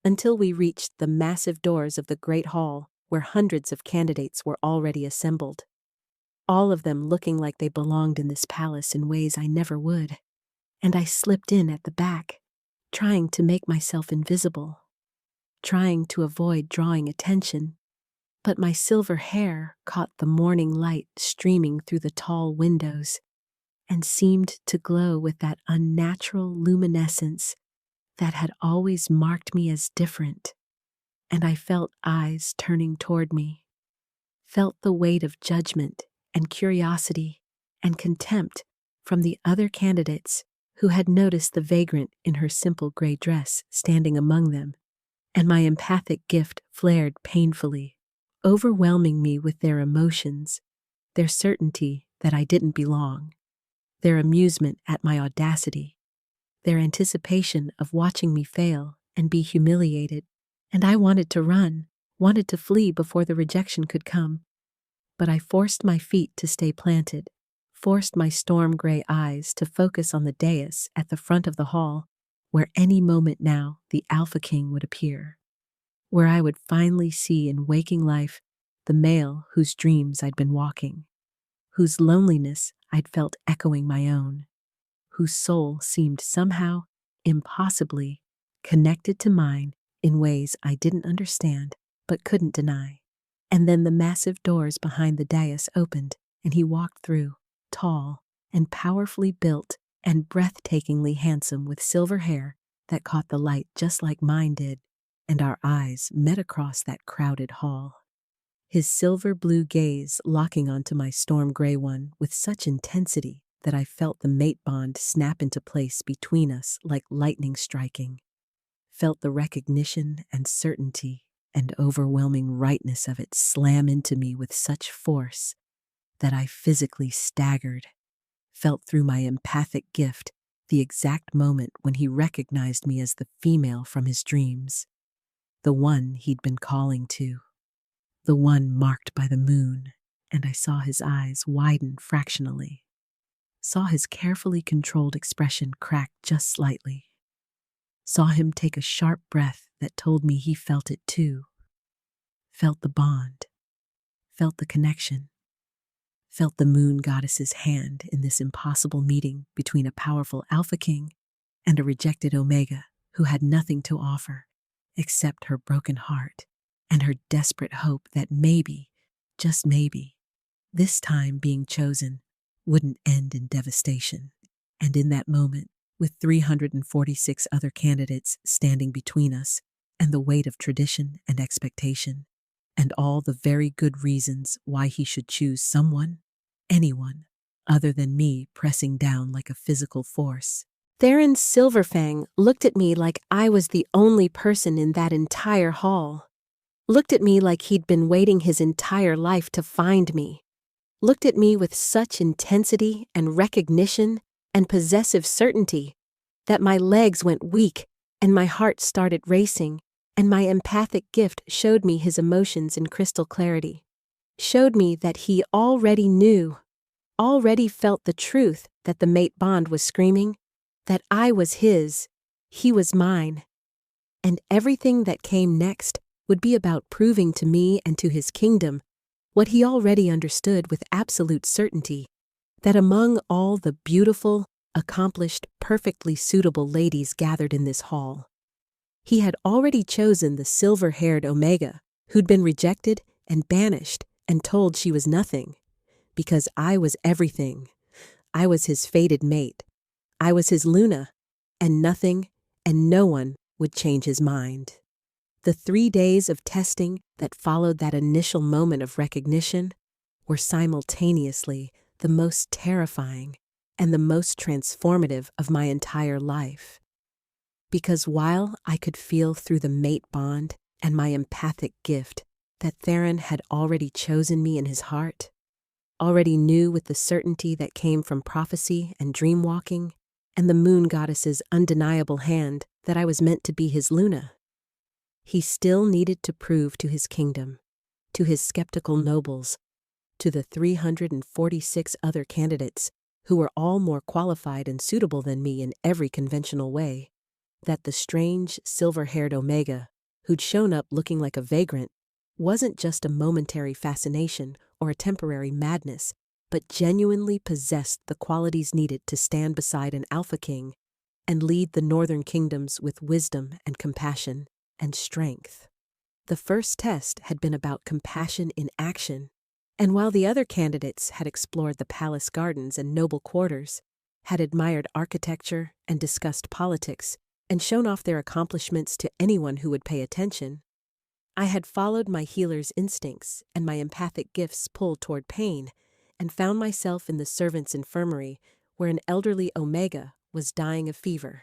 A: until we reached the massive doors of the Great Hall, where hundreds of candidates were already assembled, all of them looking like they belonged in this palace in ways I never would. And I slipped in at the back, trying to make myself invisible, trying to avoid drawing attention, but my silver hair caught the morning light streaming through the tall windows and seemed to glow with that unnatural luminescence that had always marked me as different. And I felt eyes turning toward me, felt the weight of judgment and curiosity and contempt from the other candidates who had noticed the vagrant in her simple gray dress standing among them, and my empathic gift flared painfully, overwhelming me with their emotions, their certainty that I didn't belong, their amusement at my audacity, their anticipation of watching me fail and be humiliated, and I wanted to run, wanted to flee before the rejection could come. But I forced my feet to stay planted, forced my storm-gray eyes to focus on the dais at the front of the hall, where any moment now the Alpha King would appear, where I would finally see in waking life the male whose dreams I'd been walking, whose loneliness I'd felt echoing my own, whose soul seemed somehow, impossibly, connected to mine in ways I didn't understand but couldn't deny. And then the massive doors behind the dais opened, and he walked through, tall and powerfully built and breathtakingly handsome with silver hair that caught the light just like mine did, and our eyes met across that crowded hall. His silver-blue gaze locking onto my storm-gray one with such intensity that I felt the mate bond snap into place between us like lightning striking, felt the recognition and certainty and overwhelming rightness of it slam into me with such force that I physically staggered, felt through my empathic gift the exact moment when he recognized me as the female from his dreams, the one he'd been calling to, the one marked by the moon, and I saw his eyes widen fractionally, saw his carefully controlled expression crack just slightly, saw him take a sharp breath that told me he felt it too, felt the bond, felt the connection, felt the moon goddess's hand in this impossible meeting between a powerful Alpha King and a rejected Omega who had nothing to offer except her broken heart and her desperate hope that maybe, just maybe, this time being chosen wouldn't end in devastation. And in that moment, with 346 other candidates standing between us and the weight of tradition and expectation, and all the very good reasons why he should choose someone, anyone, other than me pressing down like a physical force. Theron Silverfang looked at me like I was the only person in that entire hall. Looked at me like he'd been waiting his entire life to find me. Looked at me with such intensity and recognition and possessive certainty that my legs went weak and my heart started racing, and my empathic gift showed me his emotions in crystal clarity. Showed me that he already knew, already felt the truth that the mate bond was screaming, that I was his, he was mine. And everything that came next would be about proving to me and to his kingdom what he already understood with absolute certainty, that among all the beautiful, accomplished, perfectly suitable ladies gathered in this hall, he had already chosen the silver-haired Omega, who'd been rejected and banished and told she was nothing, because I was everything. I was his fated mate. I was his Luna, and nothing and no one would change his mind. The 3 days of testing that followed that initial moment of recognition were simultaneously the most terrifying and the most transformative of my entire life. Because while I could feel through the mate bond and my empathic gift that Theron had already chosen me in his heart, already knew with the certainty that came from prophecy and dream-walking, and the moon goddess's undeniable hand that I was meant to be his Luna, he still needed to prove to his kingdom, to his skeptical nobles, to the 346 other candidates who were all more qualified and suitable than me in every conventional way, that the strange silver-haired Omega, who'd shown up looking like a vagrant, wasn't just a momentary fascination or a temporary madness, but genuinely possessed the qualities needed to stand beside an Alpha King and lead the northern kingdoms with wisdom and compassion and strength. The first test had been about compassion in action, and while the other candidates had explored the palace gardens and noble quarters, had admired architecture and discussed politics, and shown off their accomplishments to anyone who would pay attention, I had followed my healer's instincts and my empathic gifts pulled toward pain, and found myself in the servants' infirmary where an elderly Omega was dying of fever.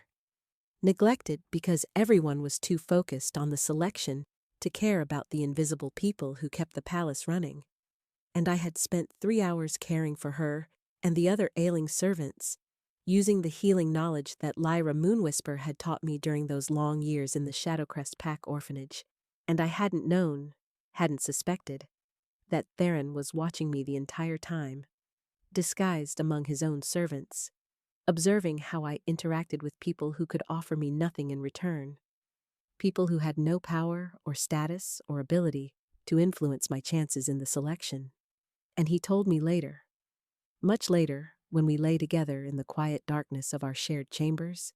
A: Neglected because everyone was too focused on the selection to care about the invisible people who kept the palace running, and I had spent 3 hours caring for her and the other ailing servants, using the healing knowledge that Lyra Moonwhisper had taught me during those long years in the Shadowcrest Pack orphanage, and I hadn't known, hadn't suspected, that Theron was watching me the entire time, disguised among his own servants, observing how I interacted with people who could offer me nothing in return, people who had no power or status or ability to influence my chances in the selection. And he told me later, much later, when we lay together in the quiet darkness of our shared chambers,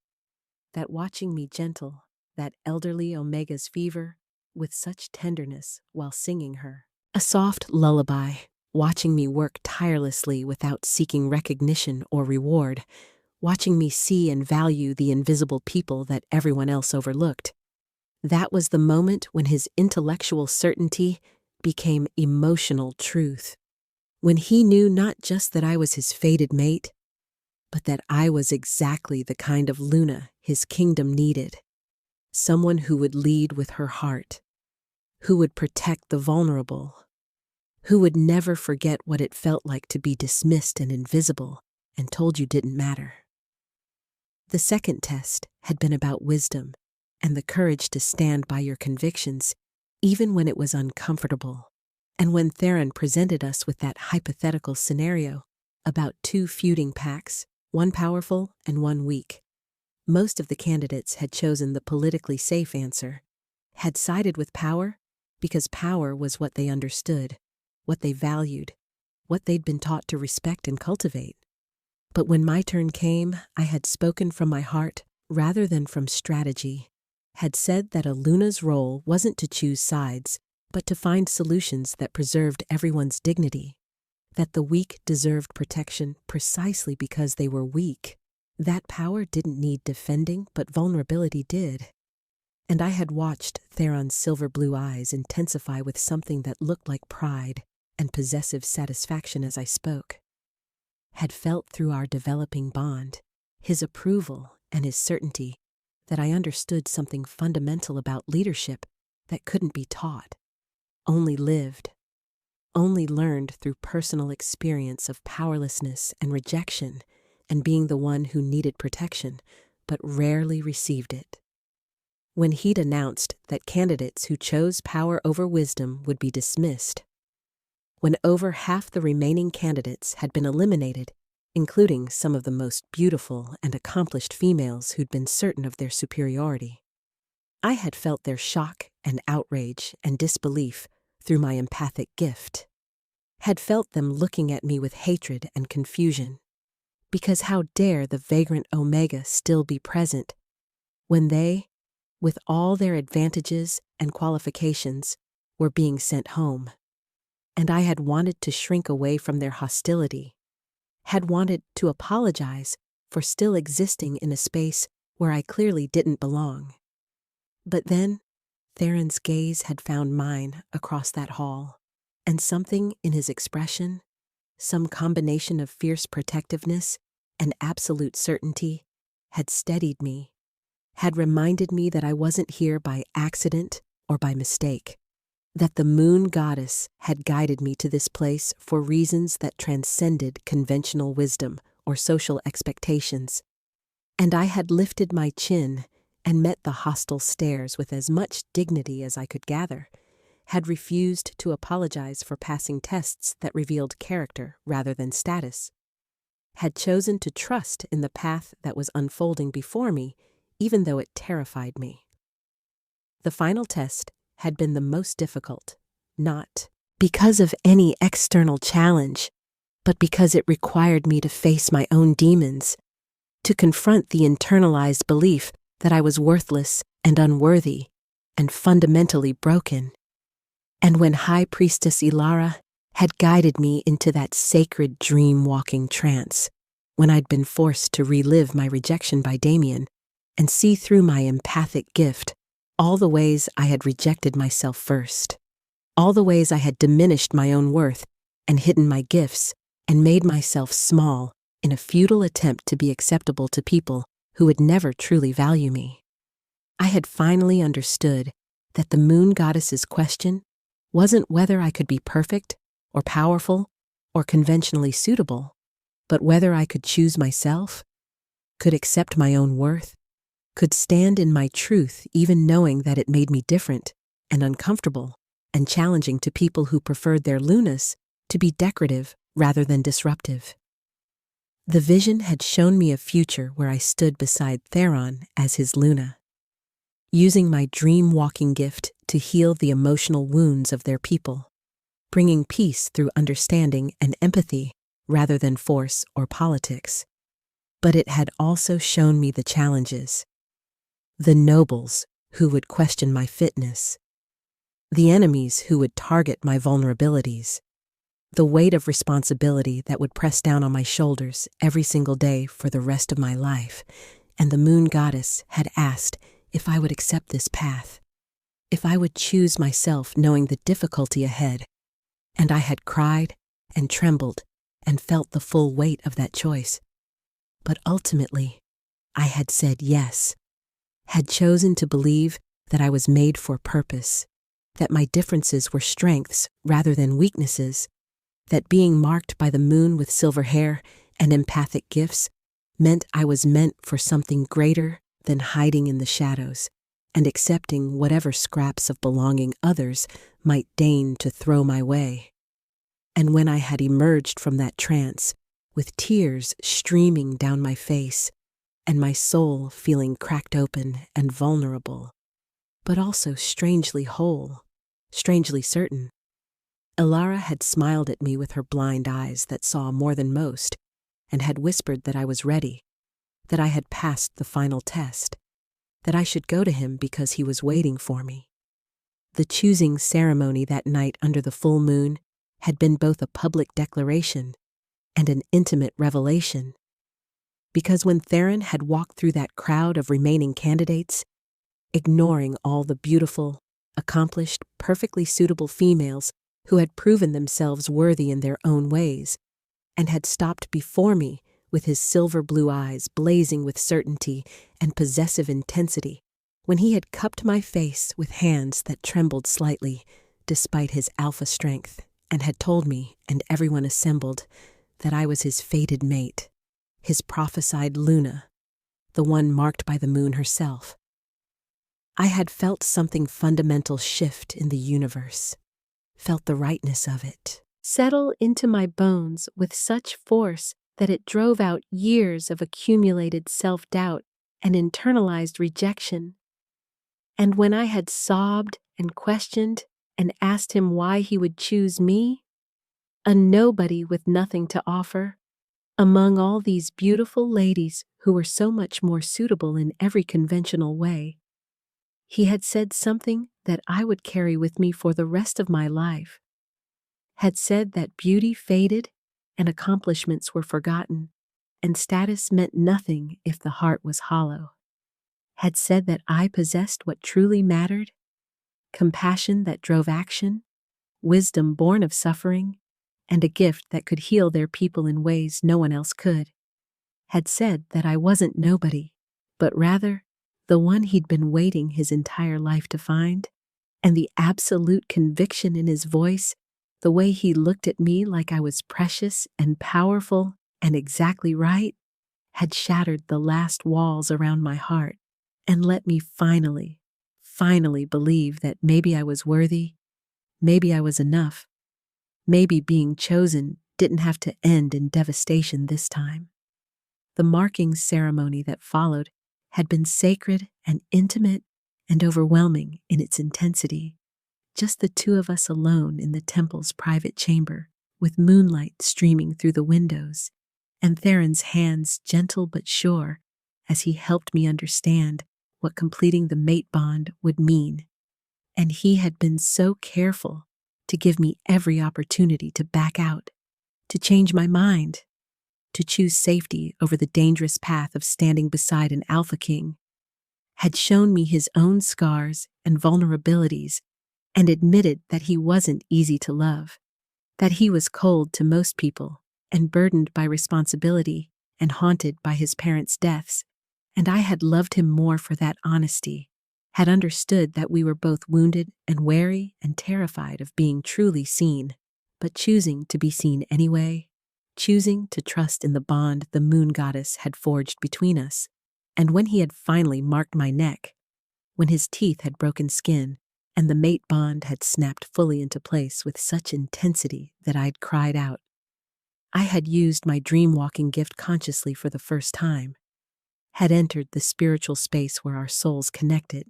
A: that watching me gentle that elderly Omega's fever with such tenderness while singing her a soft lullaby, watching me work tirelessly without seeking recognition or reward, watching me see and value the invisible people that everyone else overlooked. That was the moment when his intellectual certainty became emotional truth, when he knew not just that I was his fated mate, but that I was exactly the kind of Luna his kingdom needed, someone who would lead with her heart, who would protect the vulnerable, who would never forget what it felt like to be dismissed and invisible and told you didn't matter. The second test had been about wisdom and the courage to stand by your convictions, even when it was uncomfortable. And when Theron presented us with that hypothetical scenario about 2 feuding packs, one powerful and one weak, most of the candidates had chosen the politically safe answer, had sided with power because power was what they understood, what they valued, what they'd been taught to respect and cultivate. But when my turn came, I had spoken from my heart rather than from strategy, had said that a Luna's role wasn't to choose sides, but to find solutions that preserved everyone's dignity, that the weak deserved protection precisely because they were weak, that power didn't need defending, but vulnerability did. And I had watched Theron's silver blue eyes intensify with something that looked like pride and possessive satisfaction as I spoke. Had felt through our developing bond, his approval and his certainty, that I understood something fundamental about leadership that couldn't be taught, only lived, only learned through personal experience of powerlessness and rejection and being the one who needed protection, but rarely received it. When he'd announced that candidates who chose power over wisdom would be dismissed, when over half the remaining candidates had been eliminated, including some of the most beautiful and accomplished females who'd been certain of their superiority, I had felt their shock and outrage and disbelief through my empathic gift, had felt them looking at me with hatred and confusion, because how dare the vagrant Omega still be present when they, with all their advantages and qualifications, were being sent home. And I had wanted to shrink away from their hostility, had wanted to apologize for still existing in a space where I clearly didn't belong. But then, Theron's gaze had found mine across that hall, and something in his expression, some combination of fierce protectiveness and absolute certainty, had steadied me, had reminded me that I wasn't here by accident or by mistake, that the moon goddess had guided me to this place for reasons that transcended conventional wisdom or social expectations. And I had lifted my chin and met the hostile stares with as much dignity as I could gather, had refused to apologize for passing tests that revealed character rather than status, had chosen to trust in the path that was unfolding before me, even though it terrified me. The final test had been the most difficult, not because of any external challenge, but because it required me to face my own demons, to confront the internalized belief that I was worthless and unworthy and fundamentally broken. And when High Priestess Ilara had guided me into that sacred dream-walking trance, when I'd been forced to relive my rejection by Damien and see through my empathic gift all the ways I had rejected myself first, all the ways I had diminished my own worth and hidden my gifts and made myself small in a futile attempt to be acceptable to people who would never truly value me. I had finally understood that the moon goddess's question wasn't whether I could be perfect or powerful or conventionally suitable, but whether I could choose myself, could accept my own worth, could stand in my truth even knowing that it made me different and uncomfortable and challenging to people who preferred their Lunas to be decorative rather than disruptive. The vision had shown me a future where I stood beside Theron as his Luna, using my dream-walking gift to heal the emotional wounds of their people, bringing peace through understanding and empathy rather than force or politics. But it had also shown me the challenges, the nobles who would question my fitness, the enemies who would target my vulnerabilities, the weight of responsibility that would press down on my shoulders every single day for the rest of my life. And the moon goddess had asked if I would accept this path, if I would choose myself knowing the difficulty ahead. And I had cried and trembled and felt the full weight of that choice. But ultimately, I had said yes, had chosen to believe that I was made for purpose, that my differences were strengths rather than weaknesses, that being marked by the moon with silver hair and empathic gifts meant I was meant for something greater than hiding in the shadows and accepting whatever scraps of belonging others might deign to throw my way. And when I had emerged from that trance, with tears streaming down my face and my soul feeling cracked open and vulnerable, but also strangely whole, strangely certain, Ilara had smiled at me with her blind eyes that saw more than most and had whispered that I was ready, that I had passed the final test, that I should go to him because he was waiting for me. The choosing ceremony that night under the full moon had been both a public declaration and an intimate revelation, because when Theron had walked through that crowd of remaining candidates, ignoring all the beautiful, accomplished, perfectly suitable females who had proven themselves worthy in their own ways, and had stopped before me with his silver blue eyes blazing with certainty and possessive intensity, when he had cupped my face with hands that trembled slightly despite his alpha strength, and had told me and everyone assembled that I was his fated mate, his prophesied Luna, the one marked by the moon herself. I had felt something fundamental shift in the universe, felt the rightness of it settle into my bones with such force that it drove out years of accumulated self-doubt and internalized rejection. And when I had sobbed and questioned and asked him why he would choose me, a nobody with nothing to offer, among all these beautiful ladies who were so much more suitable in every conventional way, he had said something that I would carry with me for the rest of my life, had said that beauty faded and accomplishments were forgotten, and status meant nothing if the heart was hollow, had said that I possessed what truly mattered, compassion that drove action, wisdom born of suffering, and a gift that could heal their people in ways no one else could, had said that I wasn't nobody, but rather the one he'd been waiting his entire life to find, and the absolute conviction in his voice, the way he looked at me like I was precious and powerful and exactly right, had shattered the last walls around my heart and let me finally believe that maybe I was worthy, maybe I was enough, maybe being chosen didn't have to end in devastation this time. The marking ceremony that followed had been sacred and intimate and overwhelming in its intensity. Just the two of us alone in the temple's private chamber, with moonlight streaming through the windows, and Theron's hands gentle but sure as he helped me understand what completing the mate bond would mean. And he had been so careful to give me every opportunity to back out, to change my mind, to choose safety over the dangerous path of standing beside an alpha king, had shown me his own scars and vulnerabilities, and admitted that he wasn't easy to love, that he was cold to most people and burdened by responsibility and haunted by his parents' deaths, and I had loved him more for that honesty, had understood that we were both wounded and wary and terrified of being truly seen, but choosing to be seen anyway, choosing to trust in the bond the moon goddess had forged between us. And when he had finally marked my neck, when his teeth had broken skin, and the mate bond had snapped fully into place with such intensity that I'd cried out, I had used my dream-walking gift consciously for the first time, had entered the spiritual space where our souls connected,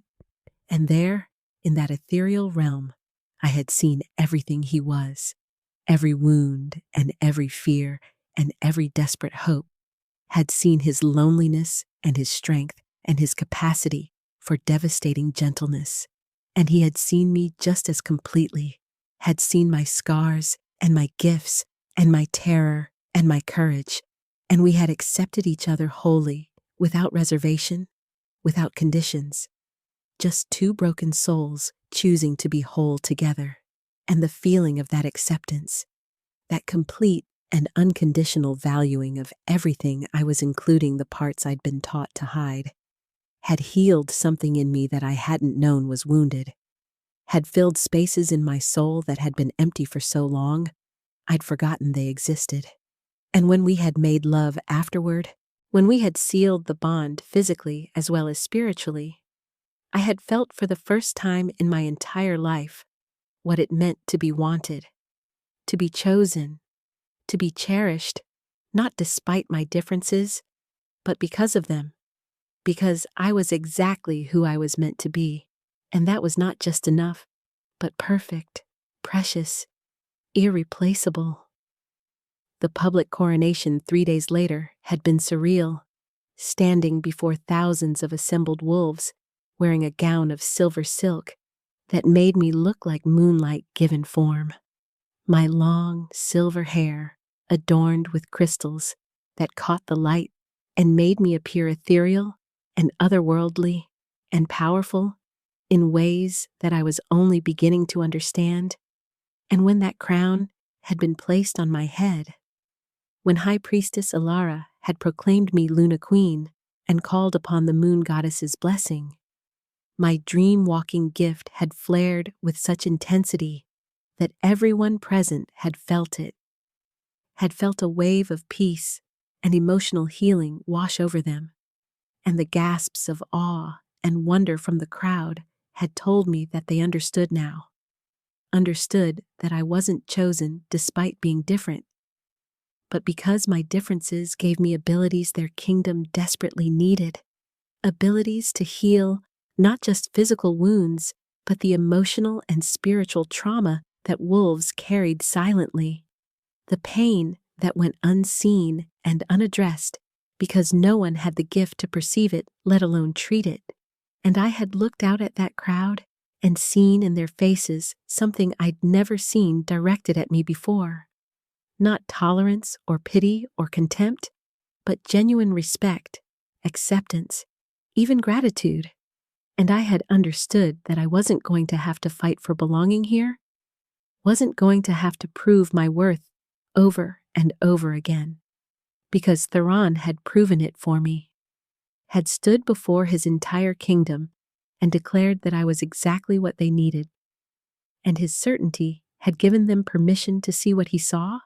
A: and there, in that ethereal realm, I had seen everything he was, every wound and every fear and every desperate hope, had seen his loneliness and his strength and his capacity for devastating gentleness. And he had seen me just as completely, had seen my scars and my gifts and my terror and my courage, and we had accepted each other wholly, without reservation, without conditions, just two broken souls choosing to be whole together. And the feeling of that acceptance, that complete and unconditional valuing of everything I was, including the parts I'd been taught to hide, had healed something in me that I hadn't known was wounded, had filled spaces in my soul that had been empty for so long, I'd forgotten they existed. And when we had made love afterward, when we had sealed the bond physically as well as spiritually, I had felt for the first time in my entire life what it meant to be wanted, to be chosen, to be cherished, not despite my differences, but because of them. Because I was exactly who I was meant to be, and that was not just enough, but perfect, precious, irreplaceable. The public coronation 3 days later had been surreal, standing before thousands of assembled wolves, wearing a gown of silver silk that made me look like moonlight given form. My long, silver hair, adorned with crystals that caught the light and made me appear ethereal and otherworldly and powerful in ways that I was only beginning to understand. And when that crown had been placed on my head, when High Priestess Alara had proclaimed me Luna Queen and called upon the moon goddess's blessing, my dream-walking gift had flared with such intensity that everyone present had felt it, had felt a wave of peace and emotional healing wash over them, and the gasps of awe and wonder from the crowd had told me that they understood now, understood that I wasn't chosen despite being different, but because my differences gave me abilities their kingdom desperately needed, abilities to heal not just physical wounds, but the emotional and spiritual trauma that wolves carried silently, the pain that went unseen and unaddressed because no one had the gift to perceive it, let alone treat it. And I had looked out at that crowd and seen in their faces something I'd never seen directed at me before. Not tolerance or pity or contempt, but genuine respect, acceptance, even gratitude. And I had understood that I wasn't going to have to fight for belonging here, wasn't going to have to prove my worth over and over again, because Theron had proven it for me, had stood before his entire kingdom and declared that I was exactly what they needed, and his certainty had given them permission to see what he saw,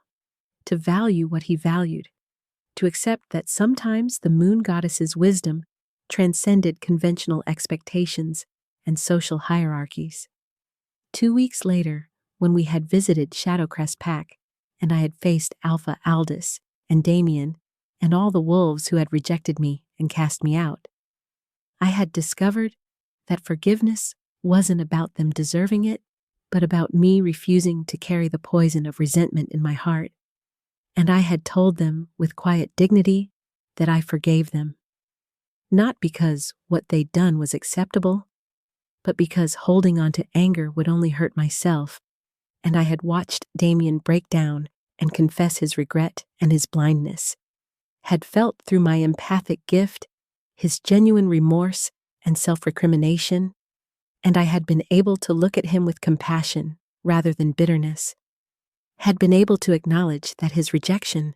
A: to value what he valued, to accept that sometimes the moon goddess's wisdom transcended conventional expectations and social hierarchies. 2 weeks later, when we had visited Shadowcrest Pack, and I had faced Alpha Aldous and Damien and all the wolves who had rejected me and cast me out, I had discovered that forgiveness wasn't about them deserving it, but about me refusing to carry the poison of resentment in my heart. And I had told them with quiet dignity that I forgave them. Not because what they'd done was acceptable, but because holding on to anger would only hurt myself, and I had watched Damien break down and confess his regret and his blindness, had felt through my empathic gift his genuine remorse and self-recrimination, and I had been able to look at him with compassion rather than bitterness, had been able to acknowledge that his rejection,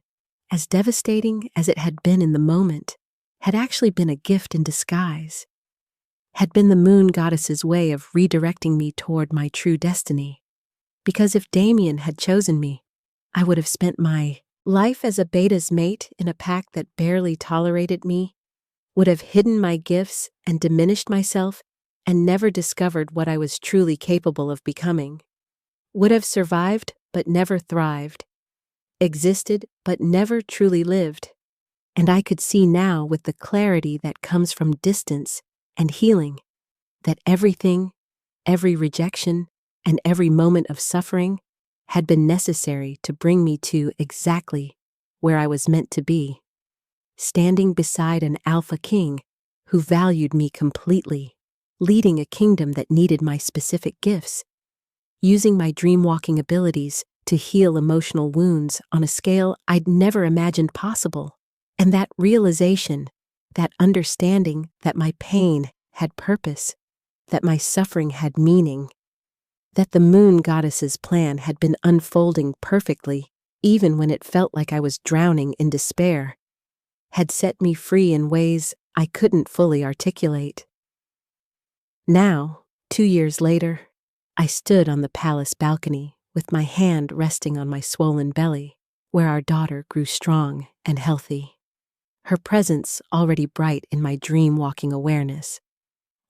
A: as devastating as it had been in the moment, had actually been a gift in disguise, had been the moon goddess's way of redirecting me toward my true destiny. Because if Damien had chosen me, I would have spent my life as a beta's mate in a pack that barely tolerated me, would have hidden my gifts and diminished myself and never discovered what I was truly capable of becoming, would have survived but never thrived, existed but never truly lived. And I could see now with the clarity that comes from distance and healing that everything, every rejection, and every moment of suffering had been necessary to bring me to exactly where I was meant to be, standing beside an alpha king who valued me completely, leading a kingdom that needed my specific gifts, using my dream-walking abilities to heal emotional wounds on a scale I'd never imagined possible. And that realization, that understanding that my pain had purpose, that my suffering had meaning, that the moon goddess's plan had been unfolding perfectly, even when it felt like I was drowning in despair, had set me free in ways I couldn't fully articulate. Now, 2 years later, I stood on the palace balcony with my hand resting on my swollen belly, where our daughter grew strong and healthy, her presence already bright in my dream-walking awareness,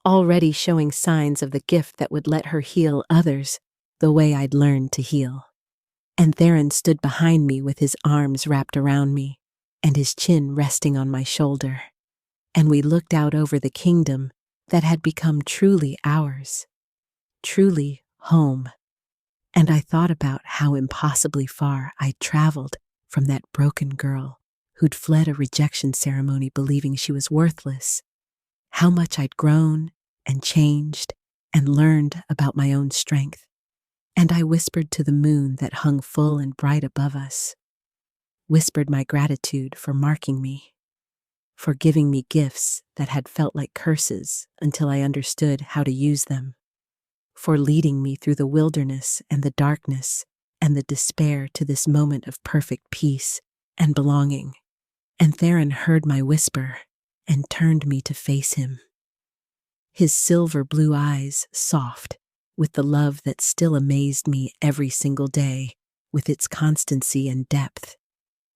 A: already showing signs of the gift that would let her heal others the way I'd learned to heal. And Theron stood behind me with his arms wrapped around me and his chin resting on my shoulder, and we looked out over the kingdom that had become truly ours, truly home. And I thought about how impossibly far I'd traveled from that broken girl who'd fled a rejection ceremony believing she was worthless, how much I'd grown and changed and learned about my own strength. And I whispered to the moon that hung full and bright above us, whispered my gratitude for marking me, for giving me gifts that had felt like curses until I understood how to use them, for leading me through the wilderness and the darkness and the despair to this moment of perfect peace and belonging. And Theron heard my whisper and turned me to face him. His silver blue eyes soft, with the love that still amazed me every single day, with its constancy and depth.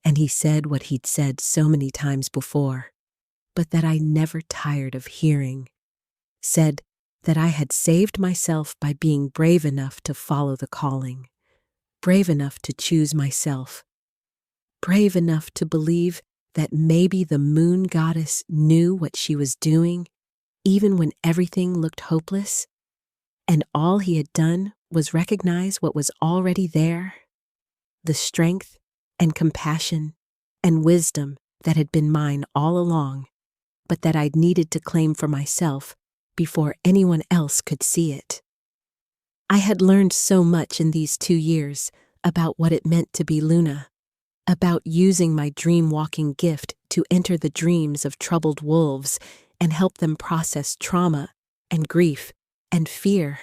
A: And he said what he'd said so many times before, but that I never tired of hearing. Said that I had saved myself by being brave enough to follow the calling, brave enough to choose myself, brave enough to believe that maybe the moon goddess knew what she was doing, even when everything looked hopeless, and all he had done was recognize what was already there, the strength and compassion and wisdom that had been mine all along, but that I'd needed to claim for myself before anyone else could see it. I had learned so much in these 2 years about what it meant to be Luna, about using my dream-walking gift to enter the dreams of troubled wolves and help them process trauma and grief and fear,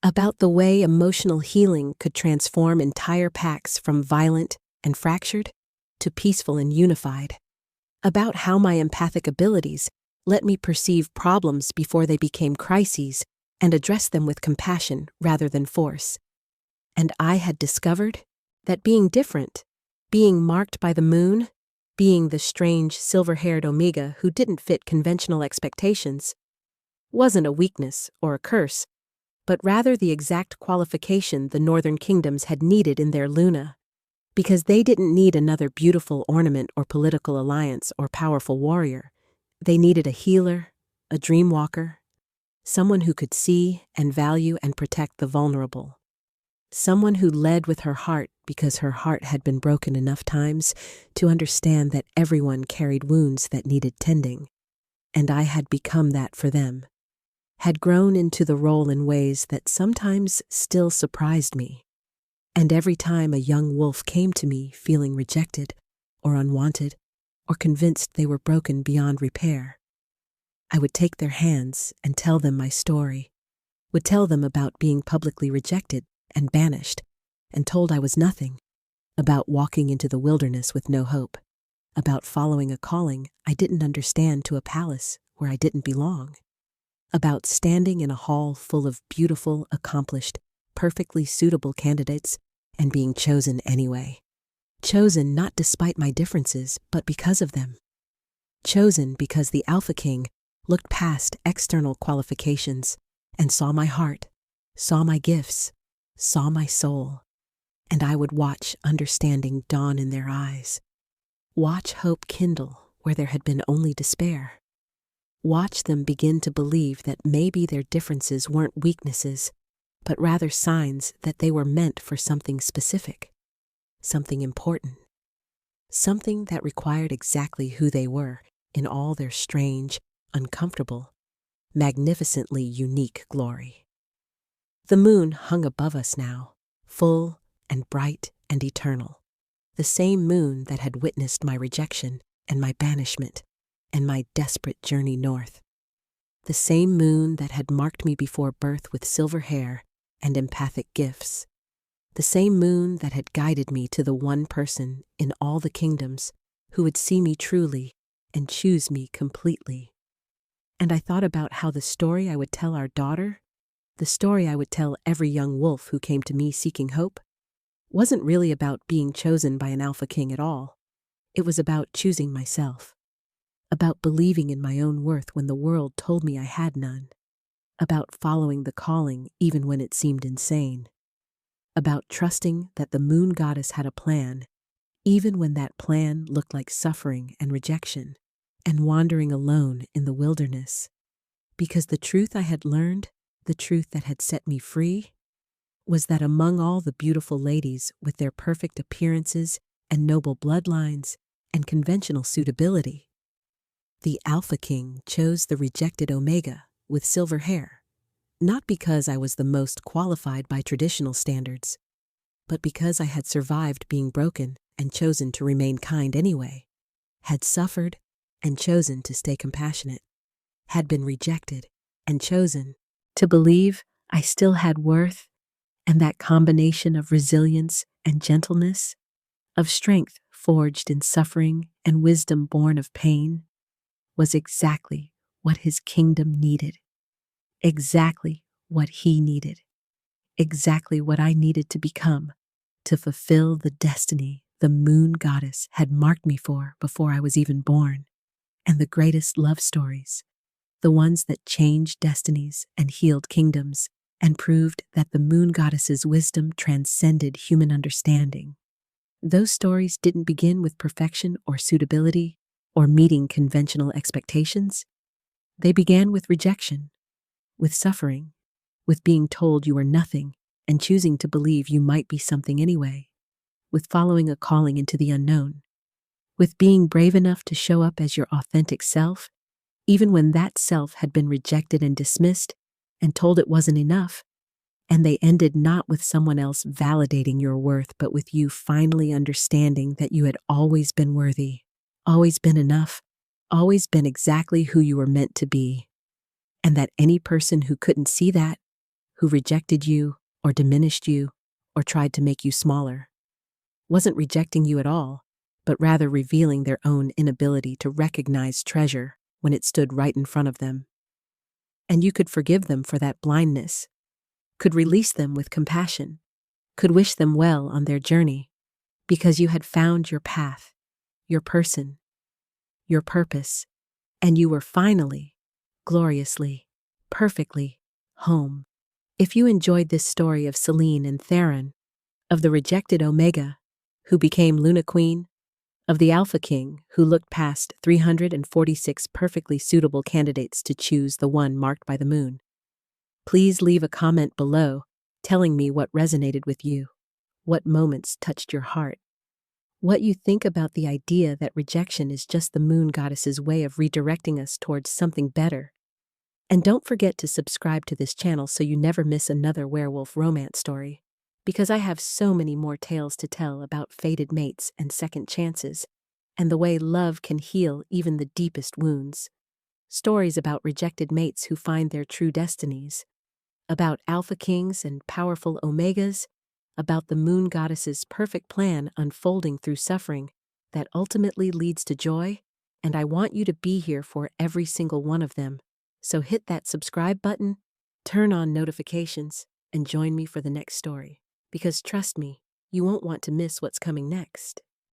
A: about the way emotional healing could transform entire packs from violent and fractured to peaceful and unified, about how my empathic abilities let me perceive problems before they became crises and address them with compassion rather than force. And I had discovered that being different, being marked by the moon, being the strange silver-haired Omega who didn't fit conventional expectations, wasn't a weakness or a curse, but rather the exact qualification the Northern Kingdoms had needed in their Luna, because they didn't need another beautiful ornament or political alliance or powerful warrior. They needed a healer, a dream walker, someone who could see and value and protect the vulnerable, someone who led with her heart because her heart had been broken enough times to understand that everyone carried wounds that needed tending, and I had become that for them, had grown into the role in ways that sometimes still surprised me. And every time a young wolf came to me feeling rejected or unwanted or convinced they were broken beyond repair, I would take their hands and tell them my story, would tell them about being publicly rejected and banished and told I was nothing, about walking into the wilderness with no hope, about following a calling I didn't understand to a palace where I didn't belong, about standing in a hall full of beautiful, accomplished, perfectly suitable candidates and being chosen anyway. Chosen not despite my differences, but because of them. Chosen because the Alpha King looked past external qualifications and saw my heart, saw my gifts, saw my soul, and I would watch understanding dawn in their eyes, watch hope kindle where there had been only despair, watch them begin to believe that maybe their differences weren't weaknesses, but rather signs that they were meant for something specific, something important, something that required exactly who they were in all their strange, uncomfortable, magnificently unique glory. The moon hung above us now, full and bright and eternal, the same moon that had witnessed my rejection and my banishment and my desperate journey north, the same moon that had marked me before birth with silver hair and empathic gifts, the same moon that had guided me to the one person in all the kingdoms who would see me truly and choose me completely. And I thought about how the story I would tell our daughter, the story I would tell every young wolf who came to me seeking hope, wasn't really about being chosen by an Alpha King at all. It was about choosing myself, about believing in my own worth when the world told me I had none, about following the calling even when it seemed insane, about trusting that the moon goddess had a plan, even when that plan looked like suffering and rejection, and wandering alone in the wilderness. Because the truth I had learned, the truth that had set me free, was that among all the beautiful ladies with their perfect appearances and noble bloodlines and conventional suitability, the Alpha King chose the rejected Omega with silver hair, not because I was the most qualified by traditional standards, but because I had survived being broken and chosen to remain kind anyway, had suffered and chosen to stay compassionate, had been rejected and chosen to believe I still had worth, and that combination of resilience and gentleness, of strength forged in suffering and wisdom born of pain, was exactly what his kingdom needed, exactly what he needed, exactly what I needed to become to fulfill the destiny the moon goddess had marked me for before I was even born. And the greatest love stories, the ones that changed destinies and healed kingdoms, and proved that the moon goddess's wisdom transcended human understanding. Those stories didn't begin with perfection or suitability or meeting conventional expectations. They began with rejection, with suffering, with being told you were nothing and choosing to believe you might be something anyway, with following a calling into the unknown, with being brave enough to show up as your authentic self, even when that self had been rejected and dismissed and told it wasn't enough. And they ended not with someone else validating your worth, but with you finally understanding that you had always been worthy, always been enough, always been exactly who you were meant to be. And that any person who couldn't see that, who rejected you or diminished you or tried to make you smaller, wasn't rejecting you at all, but rather revealing their own inability to recognize treasure when it stood right in front of them. And you could forgive them for that blindness, could release them with compassion, could wish them well on their journey, because you had found your path, your person, your purpose, and you were finally, gloriously, perfectly home. If you enjoyed this story of Selene and Theron, of the rejected Omega, who became Luna Queen, of the Alpha King, who looked past 346 perfectly suitable candidates to choose the one marked by the moon, please leave a comment below telling me what resonated with you, what moments touched your heart, what you think about the idea that rejection is just the moon goddess's way of redirecting us towards something better. And don't forget to subscribe to this channel so you never miss another werewolf romance story, because I have so many more tales to tell about fated mates and second chances, and the way love can heal even the deepest wounds. Stories about rejected mates who find their true destinies, about alpha kings and powerful omegas, about the moon goddess's perfect plan unfolding through suffering that ultimately leads to joy, and I want you to be here for every single one of them. So hit that subscribe button, turn on notifications, and join me for the next story. Because trust me, you won't want to miss what's coming next.